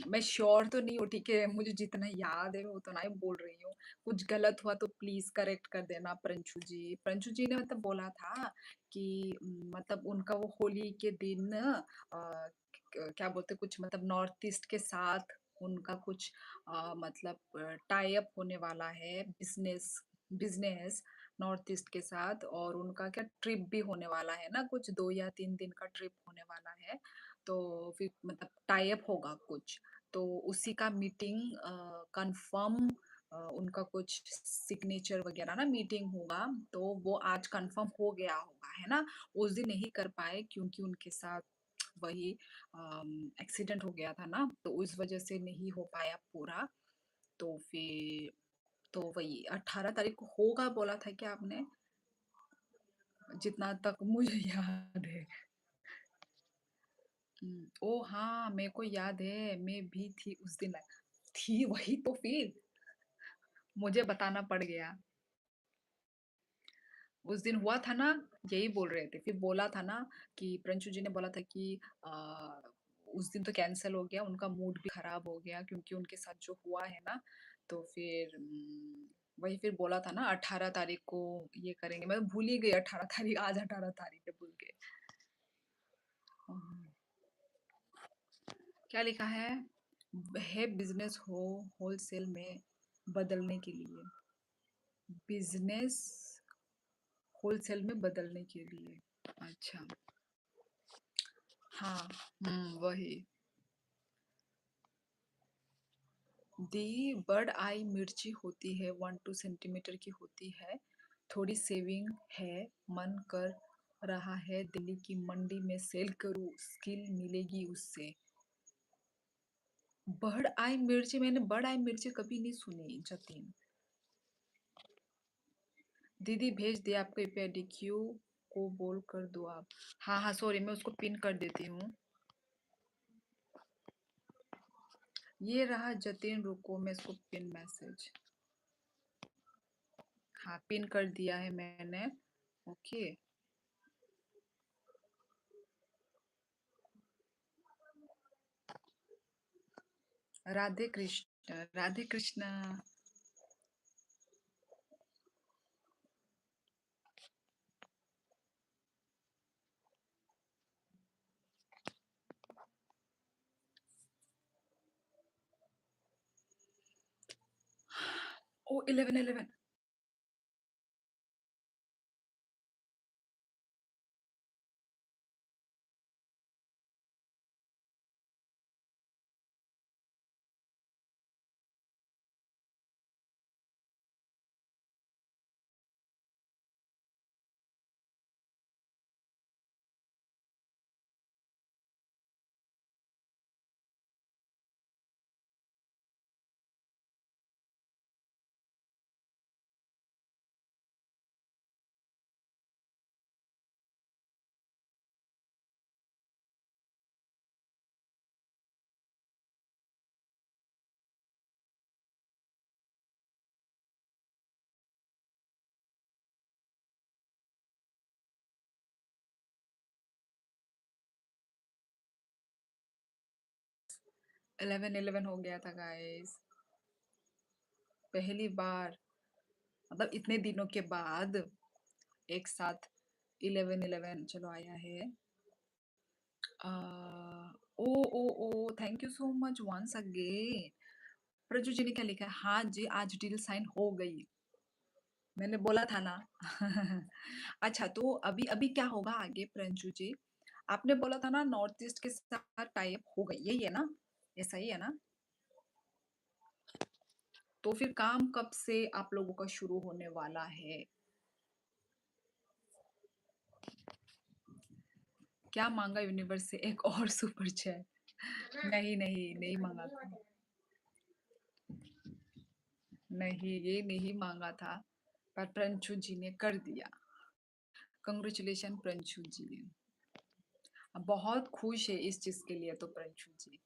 मैं श्योर तो नहीं हूँ, ठीक है, मुझे जितना याद है मैं उतना ही बोल रही हूँ। कुछ गलत हुआ तो प्लीज करेक्ट कर देना प्रंशु जी। प्रंशु जी ने मतलब बोला था कि मतलब उनका वो होली के दिन क्या बोलते, कुछ मतलब नॉर्थ ईस्ट के साथ उनका कुछ मतलब टाई अप होने वाला है, बिजनेस बिजनेस नॉर्थ ईस्ट के साथ। और उनका क्या ट्रिप भी होने वाला है ना, कुछ 2 या 3 दिन का ट्रिप होने वाला है। तो फिर मतलब टाई अप होगा कुछ, तो उसी का मीटिंग कंफर्म, उनका कुछ सिग्नेचर वगैरह ना मीटिंग होगा। तो वो आज कंफर्म हो गया होगा, है ना। उस दिन नहीं कर पाए क्योंकि उनके साथ वही एक्सीडेंट हो गया था ना, तो उस वजह से नहीं हो पाया पूरा। तो फिर तो वही 18 तारीख को होगा बोला था क्या आपने? जितना तक मुझे याद है। ओ हाँ, मेरे को याद है, मैं भी थी उस दिन। थी वही तो फिर मुझे बताना पड़ गया। उस दिन हुआ था ना, यही बोल रहे थे, फिर बोला था ना कि प्रंशु जी ने बोला था कि उस दिन तो कैंसिल हो गया, उनका मूड भी खराब हो गया क्योंकि उनके साथ जो हुआ है ना। तो फिर वही फिर बोला था ना 18 तारीख को ये करेंगे। मैं तो भूल ही गई 18 तारीख, आज 18 तारीख है, भूल गए। हम्म, क्या लिखा है बिजनेस हो होलसेल में बदलने के लिए। बिजनेस होलसेल में बदलने के लिए। अच्छा। हाँ। वही। दी बर्ड आई मिर्ची होती है 1-2 सेंटीमीटर की होती है। थोड़ी सेविंग है, मन कर रहा है दिल्ली की मंडी में सेल करूँ, स्किल मिलेगी उससे। बर्ड आई मिर्ची, मैंने बर्ड आई मिर्ची कभी नहीं सुनी जतीन। दीदी भेज दिया आपको पेडिक्यू को बोल कर दो आप। हाँ हाँ, सॉरी, मैं उसको पिन कर देती हूँ। ये रहा जतीन, रुको मैं इसको पिन मैसेज। हाँ, पिन कर दिया है मैंने। ओके। राधे कृष्ण, राधे कृष्ण। ओ 11 11। 11-11 हो गया था गाइस। पहली बार, मतलब इतने दिनों के बाद एक साथ 11-11 चलो आया है। Oh oh oh thank you so much once again. Praju ji ने क्या लिखा है? हाँ जी, आज डील साइन हो गई। मैंने बोला था ना। अच्छा, तो अभी अभी क्या होगा आगे प्रंजू जी? आपने बोला था ना नॉर्थ ईस्ट के साथ टाई अप हो गई, यही है ना? ऐसा ही है ना? तो फिर काम कब से आप लोगों का शुरू होने वाला है? क्या मांगा यूनिवर्स से? एक और सुपर चैट? नहीं नहीं नहीं मांगा था। नहीं, ये नहीं मांगा था, पर प्रंशु जी ने कर दिया। कंग्रेचुलेशन प्रंशु जी। बहुत खुश है इस चीज के लिए तो प्रंशु जी।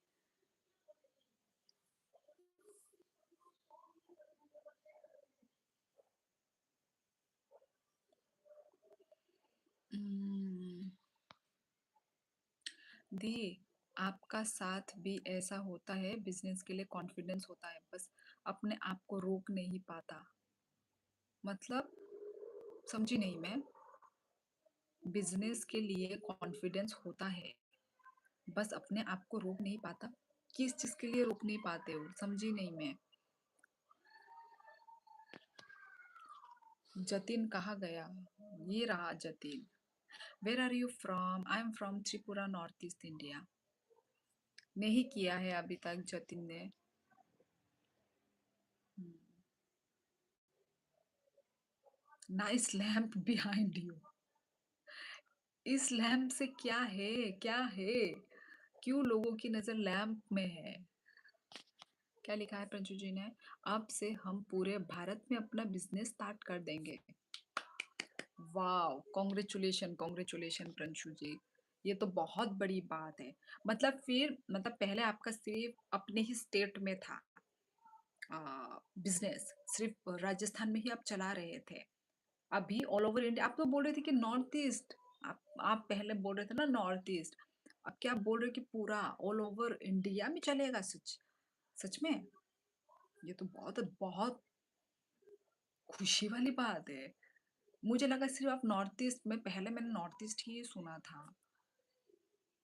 हम्म, दी, आपका साथ भी ऐसा होता है, बिजनेस के लिए कॉन्फिडेंस होता है, बस अपने आप को रोक नहीं पाता। मतलब समझी नहीं मैं। बिजनेस के लिए कॉन्फिडेंस होता है, बस अपने आप को रोक नहीं पाता। किस चीज के लिए रोक नहीं पाते हो? समझी नहीं मैं। जतिन कहाँ गया? ये रहा Jatin. Where are you from? I am from Tripura, north east India. नहीं किया है अभी तक जतिन ने। Nice lamp behind you. इस लैम्प से क्या है? क्या है? क्यों लोगों की नजर लैम्प में है? क्या लिखा है प्रंजू जी ने? अब से हम पूरे भारत में अपना बिजनेस स्टार्ट कर देंगे। वाह, कॉन्ग्रेचुलेशन कॉन्ग्रेचुलेशन प्रंशु जी। ये तो बहुत बड़ी बात है। मतलब फिर, मतलब पहले आपका सिर्फ अपने ही स्टेट में था बिजनेस, सिर्फ राजस्थान में ही आप चला रहे थे। अभी ऑल ओवर इंडिया। आप तो बोल रहे थे कि नॉर्थ ईस्ट। आप पहले बोल रहे थे ना नॉर्थ ईस्ट। अब क्या बोल रहे हो कि पूरा ऑल ओवर इंडिया में चलेगा? सच सच में? ये तो बहुत बहुत खुशी वाली बात है। मुझे लगा सिर्फ आप नॉर्थ ईस्ट में, पहले मैंने नॉर्थ ईस्ट ही सुना था।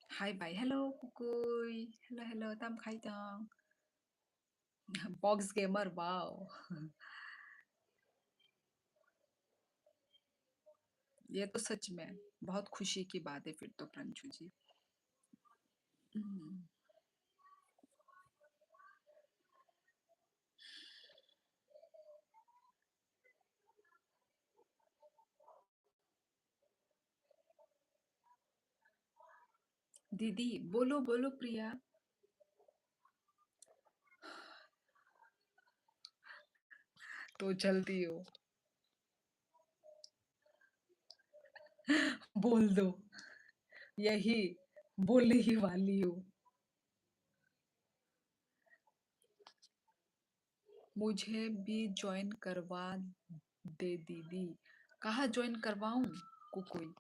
Hi bye hello कुकुई। Hello hello तम खाई तंग। Box gamer wow. ये तो सच में बहुत खुशी की बात है फिर तो प्रंजू जी। हम्म, दीदी बोलो बोलो प्रिया। तो जल्दी हो, बोल दो। यही बोलने ही वाली हूँ। मुझे भी ज्वाइन करवा दे दीदी। कहाँ ज्वाइन करवाऊं? कुकुई।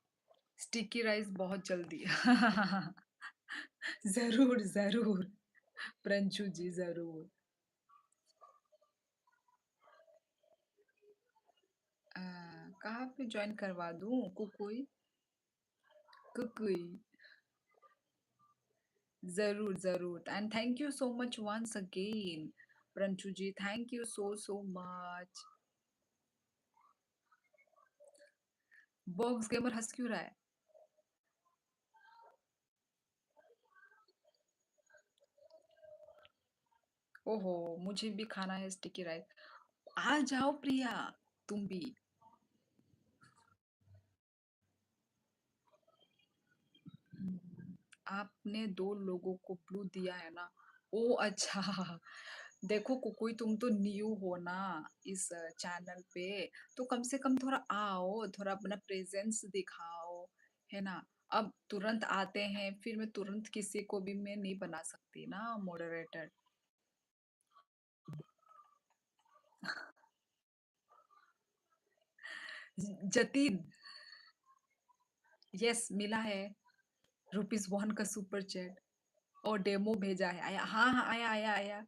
स्टिकी राइस बहुत जल्दी। जरूर जरूर प्रंशु जी जरूर। आ, कहाँ पे ज्वाइन करवा दूं कुकुई? कुकुई। जरूर जरूर, and thank you so much once again Pranshu ji, thank you so so much. Box gamer हंस क्यों रहा है? ओहो, मुझे भी खाना है स्टिकी राइस। आ जाओ प्रिया, तुम भी। आपने दो लोगों को ब्लू दिया है ना? ओ अच्छा। देखो कुकुई, तुम तो न्यू हो ना इस चैनल पे, तो कम से कम थोड़ा आओ, थोड़ा अपना प्रेजेंस दिखाओ, है ना? अब तुरंत आते हैं, फिर मैं तुरंत किसी को भी मैं नहीं बना सकती ना मॉडरेटर। जतिन, यस मिला है। रुपीज वन का सुपर चैट। और डेमो भेजा है। आया, हाँ, हाँ, आया, आया, आया।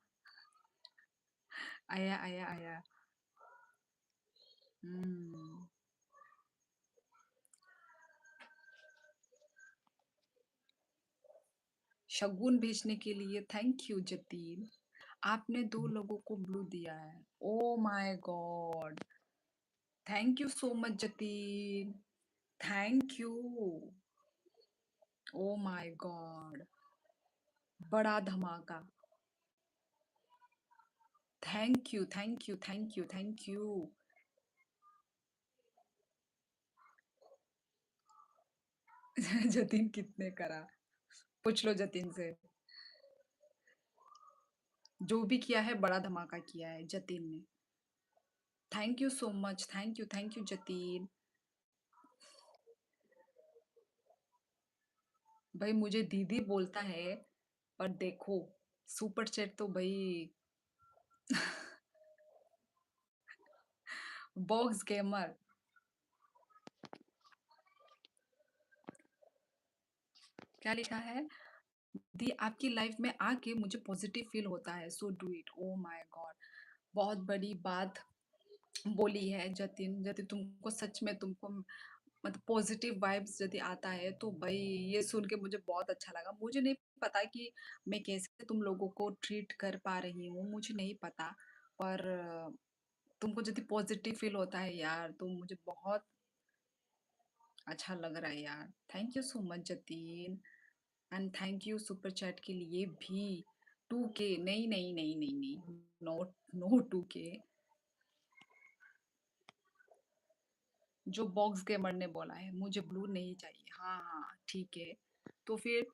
आया, आया, आया। हुँ। शगुन भेजने के लिए थैंक यू जतीन। आपने 2 लोगों को ब्लू दिया है। ओह my God! Thank you so much Jatin. Thank you. Oh my God! बड़ा धमाका। Thank you, thank you, thank you, thank you. Jatin कितने करा? पूछ लो जतीन से। जो भी किया है बड़ा धमाका किया है जतीन ने। Thank you so much, thank you Jatin. भाई मुझे दीदी बोलता है, पर देखो सुपर चैट तो भाई बॉक्स गेमर। क्या लिखा है? दी आपकी लाइफ में आके मुझे पॉजिटिव फील होता है, so do it. O my God! बहुत बड़ी बात बोली है जतिन। जतिन तुमको सच में तुमको मतलब पॉजिटिव वाइब्स यदि आता है तो भाई ये सुन के मुझे बहुत अच्छा लगा। मुझे नहीं पता कि मैं कैसे तुम लोगों को ट्रीट कर पा रही हूँ, मुझे नहीं पता। पर तुमको यदि पॉजिटिव फील होता है यार तो मुझे बहुत अच्छा लग रहा है यार। Thank you so much Jatin. And thank you super chat के लिए भी। 2K नहीं नहीं नहीं नहीं नहीं, नॉट नो 2K। जो बॉक्स गेमर ने बोला है मुझे ब्लू नहीं चाहिए। हाँ हाँ ठीक है। तो फिर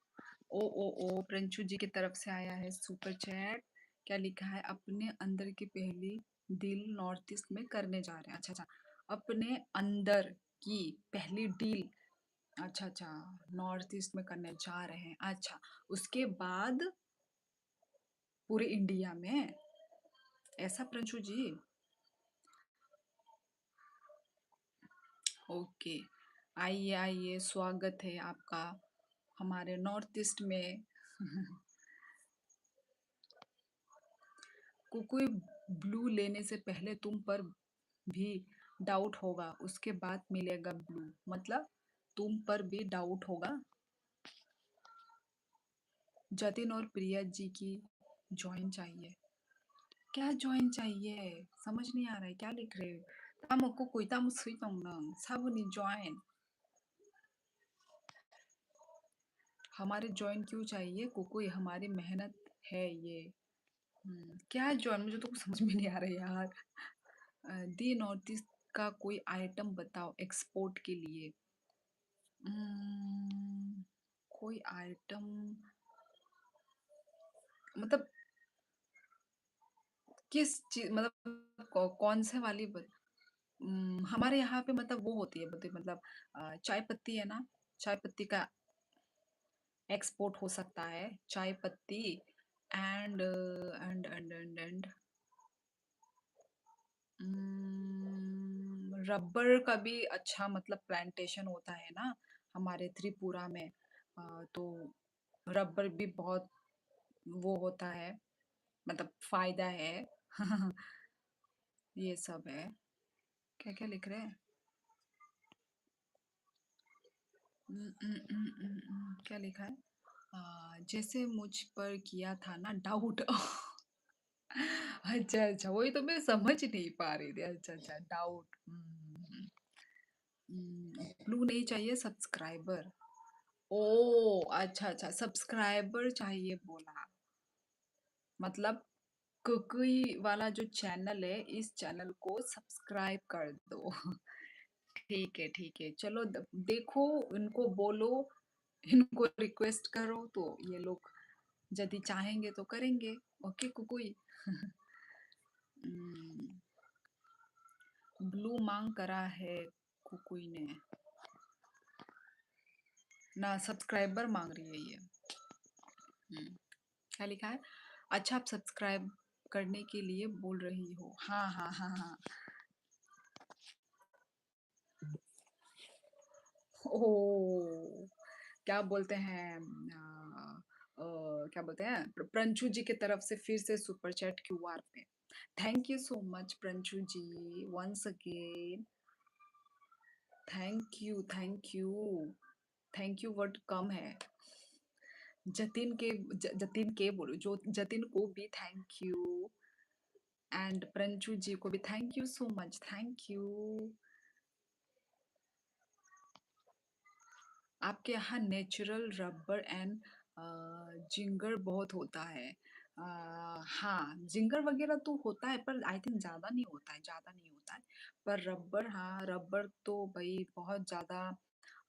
ओ प्रंशु जी की तरफ से आया है सुपर चैट। क्या लिखा है? अपने अंदर की पहली डील नॉर्थ ईस्ट में करने जा रहे हैं। अच्छा अच्छा, अपने अंदर की पहली डील। अच्छा अच्छा, नॉर्थ ईस्ट में करने जा रहे हैं। अच्छा, उसके बाद पूरे इंडिया में? ऐसा प्रंशु जी? ओके, आइए आइए, स्वागत है आपका हमारे नॉर्थ ईस्ट में। कोई ब्लू लेने से पहले तुम पर भी डाउट होगा, उसके बाद मिलेगा ब्लू। मतलब तुम पर भी डाउट होगा। जतिन और प्रिया जी की जॉइन चाहिए। क्या जॉइन चाहिए? समझ नहीं आ रहा है क्या लिख रहे हो। तामको कोई ताम सुई तंग साबुनी जॉइन। हमारे जॉइन क्यों चाहिए? कोई हमारी मेहनत है ये। क्या जॉइन? मुझे तो कुछ समझ में नहीं आ रहा है यार। दी नॉर्थ ईस्ट का कोई आइटम बताओ एक्सपोर्ट के लिए। हम्म, कोई आइटम मतलब किस चीज मतलब कौन से वाली हमारे यहाँ पे मतलब वो होती है मतलब चाय पत्ती है ना। चाय पत्ती का एक्सपोर्ट हो सकता है। चाय पत्ती एंड रबर का भी अच्छा मतलब प्लांटेशन होता है ना हमारे त्रिपुरा में। तो रबर भी बहुत वो होता है, मतलब फायदा है। ये सब है। क्या क्या लिख रहे हैं? क्या लिखा है? जैसे मुझ पर किया था ना डाउट। अच्छा अच्छा, वही तो मैं समझ नहीं पा रही थी। अच्छा अच्छा, डाउट। ब्लू नहीं चाहिए, सब्सक्राइबर। ओ अच्छा अच्छा, सब्सक्राइबर चाहिए बोला। मतलब कुकुई वाला जो चैनल है, इस चैनल को सब्सक्राइब कर दो। ठीक है, चलो देखो, इनको बोलो, इनको रिक्वेस्ट करो तो ये लोग यदि चाहेंगे तो करेंगे। ओके कुकुई। ब्लू मांग करा है कुकुई ने। ना सब्सक्राइबर मांग रही है ये। हम्म, क्या लिखा है? अच्छा, आप सब्सक्राइब करने के लिए बोल रही हो। हाँ हाँ हाँ हाँ। ओ क्या बोलते हैं, क्या बोलते हैं प्रंशु जी की तरफ से फिर से सुपर चैट क्यूआर पे। Thank you so much Pranshu ji once again. Thank you thank you. Thank you word कम है। जतिन के बोलो जो जतिन को भी thank you and Pranshu ji को भी thank you so much thank you. आपके यहाँ नेचुरल रबर एंड जिंगर बहुत होता है। हाँ जिंगर वगैरह तो होता है पर आई थिंक ज़्यादा नहीं होता है ज़्यादा नहीं होता है। पर रबर हाँ रबर तो भाई बहुत ज़्यादा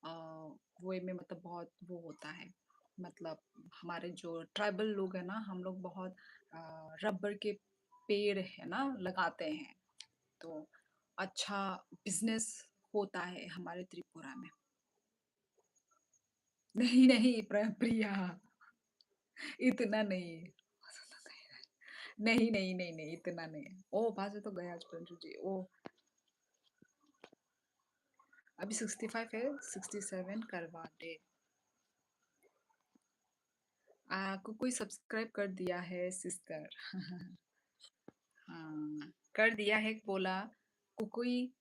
वो में मतलब बहुत वो होता है। मतलब हमारे जो ट्राइबल लोग हैं ना हम लोग बहुत रबर के पेड़ है ना लगाते हैं। तो अच्छा बिजनेस होता है हमारे त्रिपुरा में। नहीं नहीं प्रिया इतना नहीं। नहीं नहीं नहीं नहीं इतना नहीं। ओ वहां से तो गया आज पंचू जी ओ। अभी 65 है 67 करवा दे। को कोई सब्सक्राइब कर दिया है सिस्टर। हाँ कर दिया है बोला। कोई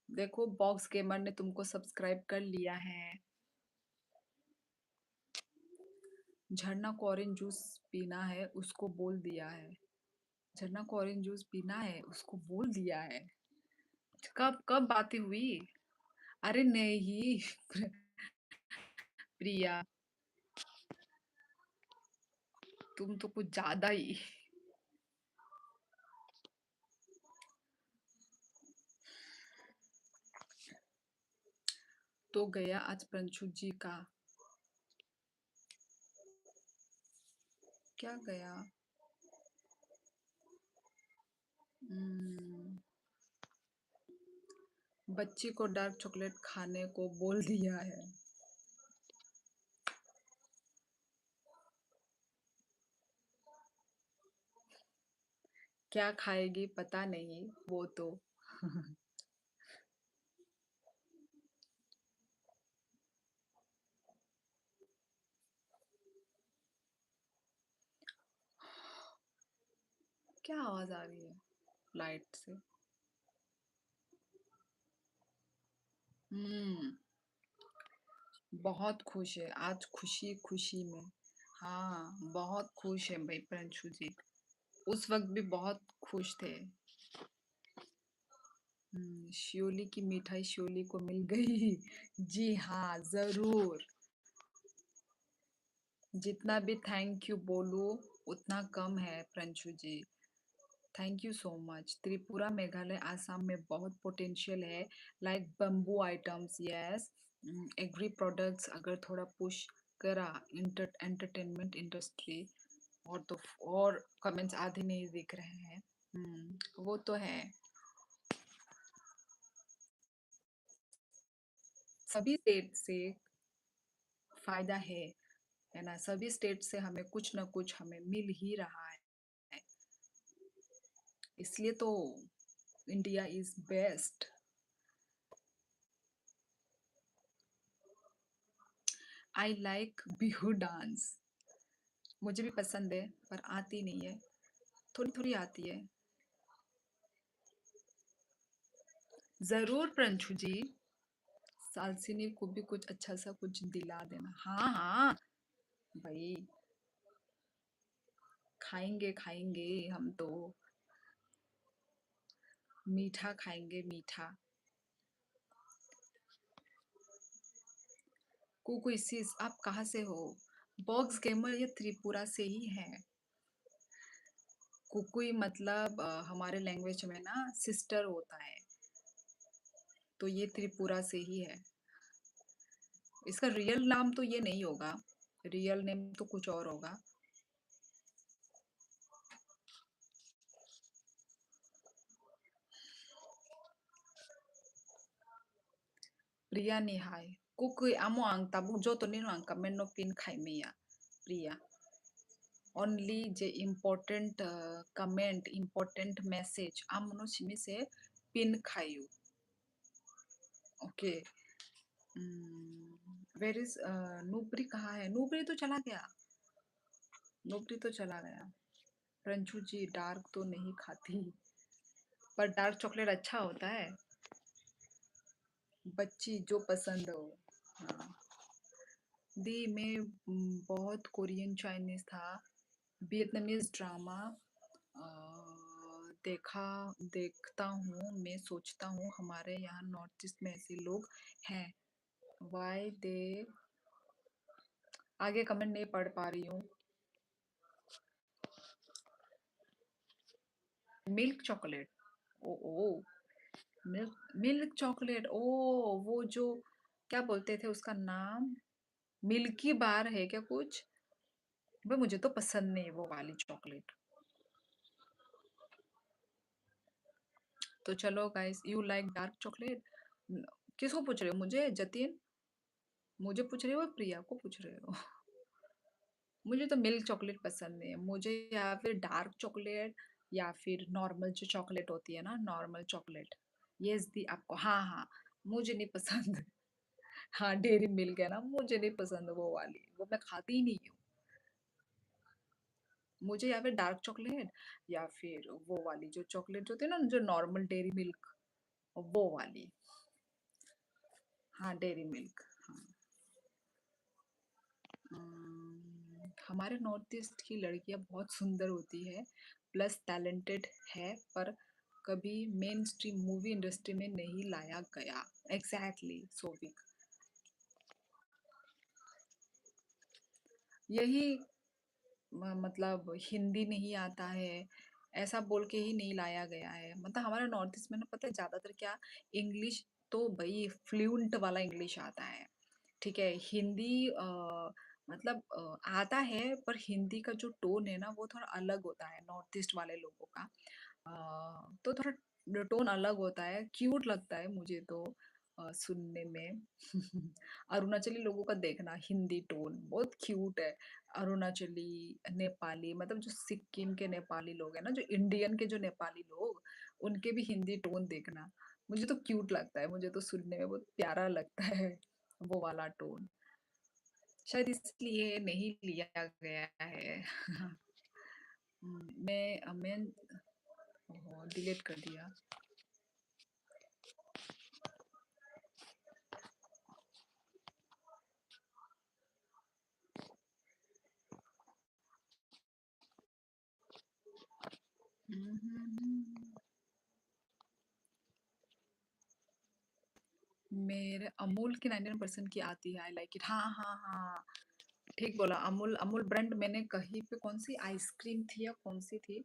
देखो बॉक्स गेमर ने तुमको सब्सक्राइब कर लिया है। झरना को ऑरेंज जूस पीना है उसको बोल दिया है। झरना को ऑरेंज जूस पीना है उसको बोल दिया है। कब कब बातें हुई। अरे नहीं प्रिया तुम तो कुछ ज्यादा ही। तो गया आज प्रंशु जी का। क्या गया। हम्म, बच्ची को डार्क चॉकलेट खाने को बोल दिया है। क्या खाएगी पता नहीं वो तो। क्या आवाज आ रही है लाइट से। हम्म बहुत खुश है आज खुशी खुशी में। हाँ बहुत खुश है भाई प्रंशु जी। उस वक्त भी बहुत खुश थे। शियोली की मिठाई शियोली को मिल गई। जी हाँ जरूर। जितना भी थैंक यू बोलूं उतना कम है Pranshu ji. Thank you so much. Tripura Meghalaya Assam में बहुत पोटेंशियल है। Like bamboo items yes. Agri products अगर थोड़ा पुश करा एंटरटेनमेंट इंडस्ट्री। और तो और कमेंट्स आधे नहीं दिख रहे हैं। वो तो है। सभी स्टेट से फायदा है ना। सभी स्टेट से हमें कुछ ना कुछ हमें मिल ही रहा है। इसलिए तो India is best. I like Bihu dance. मुझे भी पसंद है पर आती नहीं है। थोड़ी थोड़ी आती है। जरूर प्रंशु जी। सालसिनी को भी कुछ अच्छा सा कुछ दिला देना हाँ हाँ। भाई खाएंगे खाएंगे हम तो। मीठा खाएंगे मीठा। कुकु इसीस आप कहाँ से हो। बॉक्स गेमर ये त्रिपुरा से ही है। कुकुई मतलब हमारे लैंग्वेज में ना सिस्टर होता है। तो ये त्रिपुरा से ही है। इसका रियल नाम तो ये नहीं होगा। रियल नेम तो कुछ और होगा। प्रिया निहाय कुकुई amo ang tabuk joto nino ang kamen no pin khaimia Priya. Only J important comment important message am no chimi से पिन खायू। ओके। वेर इज नूबरी कहाँ है नूबरी तो चला गया। नौकरी तो चला गया। प्रंशु जी डार्क तो नहीं खाती, पर डार्क चॉकलेट अच्छा होता है। बच्ची जो पसंद हो। हाँ। दी में बहुत कोरियन चाइनीज था, वियतनामीज ड्रामा देखा देखता हूँ। मैं सोचता हूँ हमारे यहाँ नॉर्थ ईस्ट में ऐसे लोग हैं। वाई दे आगे कमेंट नहीं पढ़ पा रही हूँ। Milk chocolate. ओ ओ मिल्क मिल्क चॉकलेट। ओ वो जो क्या बोलते थे उसका नाम, मिल्की बार है क्या कुछ? भाई मुझे तो पसंद नहीं वो वाली चॉकलेट। तो चलो guys, you like dark chocolate. किसको पूछ रहे हो? मुझे जतिन? मुझे पूछ रहे हो या प्रिया को पूछ रहे हो? मुझे तो मिल्क चॉकलेट पसंद नहीं है। मुझे या फिर डार्क चॉकलेट या फिर नॉर्मल जो चॉकलेट होती है ना, नॉर्मल चॉकलेट। यस दी आपको, हाँ हाँ। मुझे नहीं पसंद। हाँ डेयरी मिल्क है ना, मुझे नहीं पसंद वो वाली, वो मैं खाती ही नहीं हूँ। मुझे या फिर डार्क चॉकलेट या फिर वो वाली जो चॉकलेट होती है ना, जो नॉर्मल डेयरी मिल्क, वो वाली। हाँ डेयरी मिल्क। हाँ। हमारे नॉर्थ ईस्ट की लड़कियां बहुत सुंदर होती है, प्लस टैलेंटेड है, पर कभी मेन स्ट्रीम मूवी इंडस्ट्री में नहीं लाया गया। एग्जैक्टली सोविक। यही मतलब हिंदी नहीं आता है, ऐसा बोल के ही नहीं लाया गया है। मतलब हमारा नॉर्थ ईस्ट में ना, पता है ज्यादातर क्या, इंग्लिश तो भाई फ्लुएंट वाला इंग्लिश आता है। ठीक है, हिंदी मतलब आता है, पर हिंदी का जो टोन है ना वो थोड़ा अलग होता है नॉर्थ ईस्ट वाले लोगों का। तो थोड़ा टोन अलग होता है, क्यूट लगता है मुझे तो सुनने में। अरुणाचली लोगों का देखना, हिंदी टोन बहुत क्यूट है। अरुणाचली, नेपाली, मतलब जो सिक्किम के नेपाली लोग हैं ना, जो इंडियन के जो नेपाली लोग, उनके भी हिंदी टोन देखना। मुझे तो क्यूट लगता है, मुझे तो सुनने में बहुत प्यारा लगता है वो वाला टोन। शायद इसलिए नहीं लिया गया है। मैं डिलीट कर दिया। मेरे अमूल की 99% की आती है, आई लाइक इट। हाँ हाँ हाँ, ठीक बोला। अमूल, अमूल ब्रांड मैंने कहीं पे, कौन सी आइसक्रीम थी या कौन सी थी,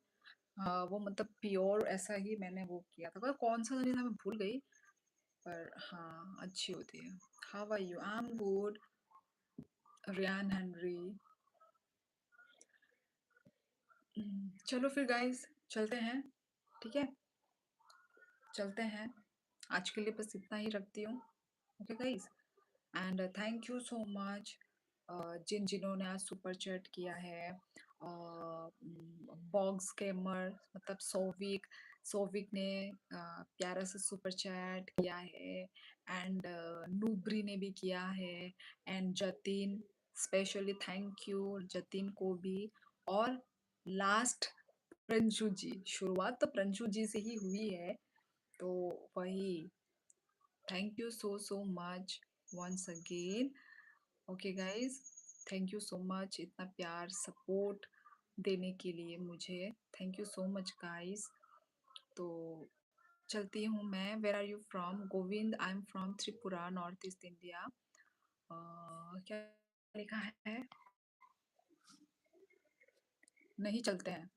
वो मतलब प्योर ऐसा ही मैंने वो किया था, पर कौन सा था मैं भूल गई। पर हाँ अच्छी होती है। How are you? I am good. Riyan Henry. चलो फिर गाइस, चलते हैं। ठीक है, चलते हैं। आज के लिए बस इतना ही रखती हूँ। Okay guys, and thank you so much जिन जिन्होंने आज सुपर चैट किया है। बॉक्स गेमर, मतलब सोविक, सोविक ने प्यारा सा सुपर चैट किया है, एंड नूबरी ने भी किया है, and Jatin, specially thank you Jatin को भी। और लास्ट प्रंशु जी, शुरुआत तो प्रंशु जी से ही हुई है, तो वही, thank you so so much once again. Okay guys, thank you so much इतना प्यार सपोर्ट देने के लिए मुझे। Thank you so much guys. तो चलती हूँ मैं। Where are you from? Govind, I am from Tripura, north east India. क्या लिखा है? नहीं चलते हैं।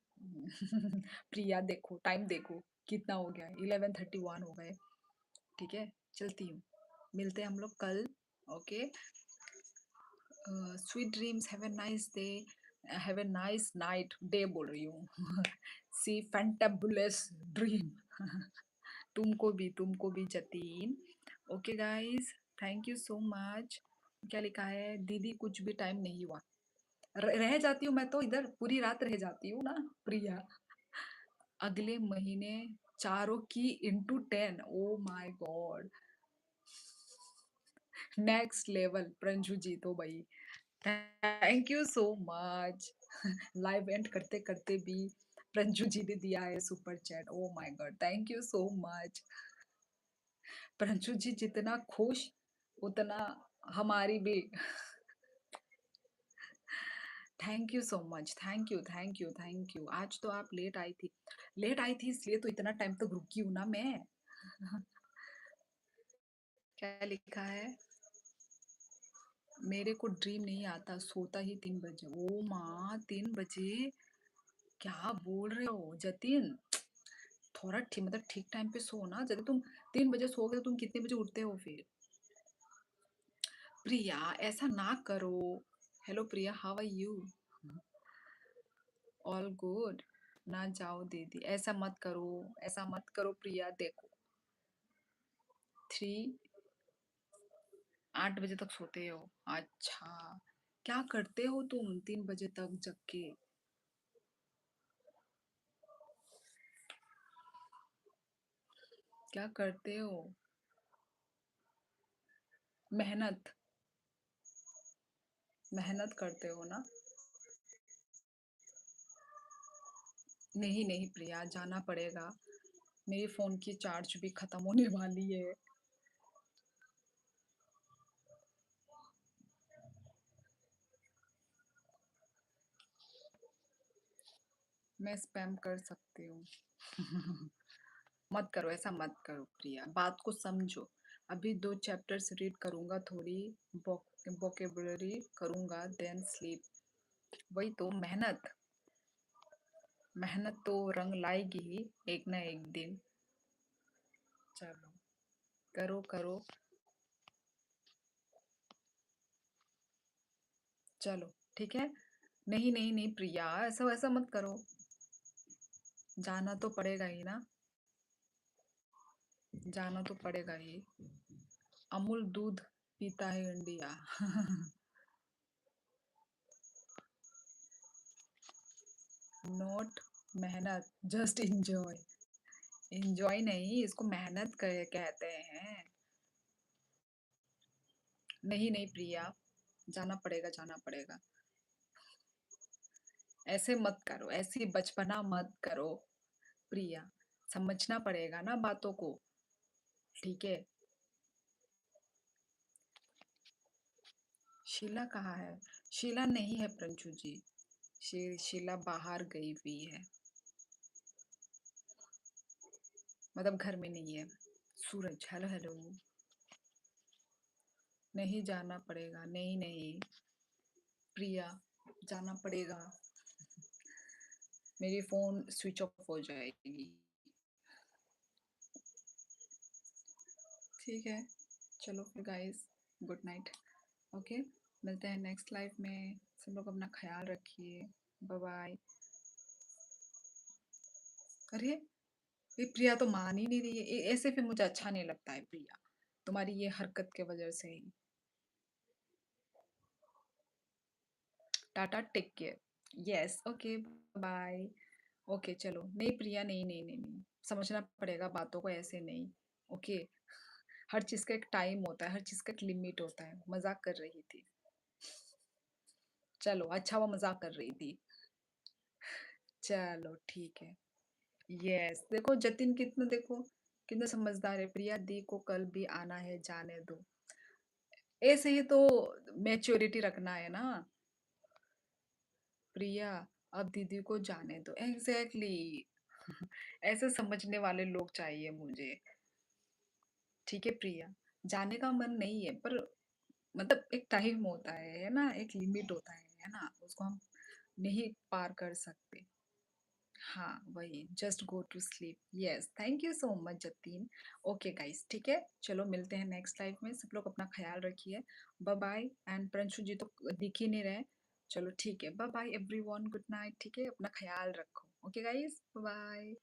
प्रिया देखो, टाइम देखो कितना हो गया है, 11:31 हो गए। ठीक है, चलती हूँ। मिलते हैं हम लोग कल। Okay, sweet dreams, have a nice day, have a nice night. Day बोल रही हूँ। सी फैंटाबुलस ड्रीम। तुमको भी Jatin. Okay guys, thank you so much. क्या लिखा है? दीदी कुछ भी टाइम नहीं हुआ। रह जाती हूँ मैं तो, इधर पूरी रात रह जाती हूँ ना प्रिया। अगले महीने चारों की into 10। Oh my god, next level Pranju ji तो भाई। Thank you so much. Live end करते-करते भी प्रंजू जी ने दिया है super chat. Oh my God! Thank you so much. Pranju ji जितना खुश, उतना हमारी भी। Thank you so much. Thank you, thank you, thank you. आज तो आप लेट आई थी। लेट आई थी इसलिए तो इतना टाइम तक रुकी हूँ ना मैं। क्या लिखा है? मेरे को ड्रीम नहीं आता, सोता ही 3 बजे। ओह माँ! 3 बजे? क्या बोल रहे हो जतिन? थोड़ा मतलब ठीक टाइम पे सो ना। यदि तुम 3 बजे सोओगे तो तुम कितने बजे उठते हो फिर? प्रिया ऐसा ना करो। Hello Priya, how are you? All good. ना जाओ दीदी, ऐसा मत करो। ऐसा मत करो प्रिया। देखो, 3 8 बजे तक सोते हो? अच्छा। क्या करते हो तुम 3 बजे तक जग के? क्या करते हो? मेहनत। मेहनत करते हो ना? नहीं नहीं प्रिया, जाना पड़ेगा। मेरी फोन की चार्ज भी खत्म होने वाली है। मैं स्पैम कर सकती हूँ। मत करो, ऐसा मत करो प्रिया, बात को समझो। अभी 2 चैप्टर्स रीड करूंगा, थोड़ी वोकेबुलरी करूंगा, देन स्लीप। वही तो मेहनत। मेहनत तो रंग लाएगी ही एक ना एक दिन। चलो, करो करो। चलो, ठीक है। नहीं नहीं नहीं प्रिया, ऐसा वैसा मत करो। जाना तो पड़ेगा ही ना। जाना तो पड़ेगा ही। अमूल दूध पीता है इंडिया। नॉट मेहनत, जस्ट इंजॉय। इंजॉय नहीं, इसको मेहनत कहते हैं। नहीं नहीं प्रिया, जाना पड़ेगा, जाना पड़ेगा। ऐसे मत करो, ऐसी बचपना मत करो प्रिया। समझना पड़ेगा ना बातों को। ठीक है। शीला कहाँ है? शीला नहीं है प्रंजू जी। शीला बाहर गई हुई है। मतलब घर में नहीं है। सूरज, हेलो हेलो। नहीं जाना पड़ेगा, नहीं नहीं प्रिया, जाना पड़ेगा। मेरी फोन स्विच ऑफ हो जाएगी। ठीक है। चलो फिर गाइस, गुड नाइट। ओके, मिलते हैं नेक्स्ट लाइफ में। सब लोग अपना ख्याल रखिए। Bye bye. अरे, ये प्रिया तो मान ही नहीं रही है। ऐसे फिर मुझे अच्छा नहीं लगता है प्रिया, तुम्हारी ये हरकत के वजह से ही। Tata, take care. Yes, okay, bye. Okay चलो। नहीं प्रिया, नहीं नहीं नहीं नहीं, समझना पड़ेगा बातों को, ऐसे नहीं। ओके। हर चीज का एक टाइम होता है, हर चीज का एक लिमिट होता है। मजाक कर रही थी। चलो, अच्छा वो मजाक कर रही थी। चलो ठीक है। यस, देखो जतिन कितना, देखो कितना समझदार है। प्रिया दी को कल भी आना है, जाने दो। ऐसे ही तो मैच्योरिटी रखना है ना प्रिया। अब दीदी को जाने दो, एग्जैक्टली exactly। ऐसे समझने वाले लोग चाहिए मुझे। ठीक है प्रिया, जाने का मन नहीं है, पर मतलब एक टाइम होता है ना, एक लिमिट होता है ना, उसको हम नहीं पार कर सकते। हाँ वही, just go to sleep. Yes, thank you so much Jatin. Okay guys, ठीक है, चलो मिलते हैं नेक्स्ट लाइफ में। सब लोग अपना ख्याल रखिए। Bye bye. And Prinshu ji तो दिख ही नहीं रहे। चलो ठीक है, bye bye everyone, good night. ठीक है, अपना ख्याल रखो। Okay guys, bye bye.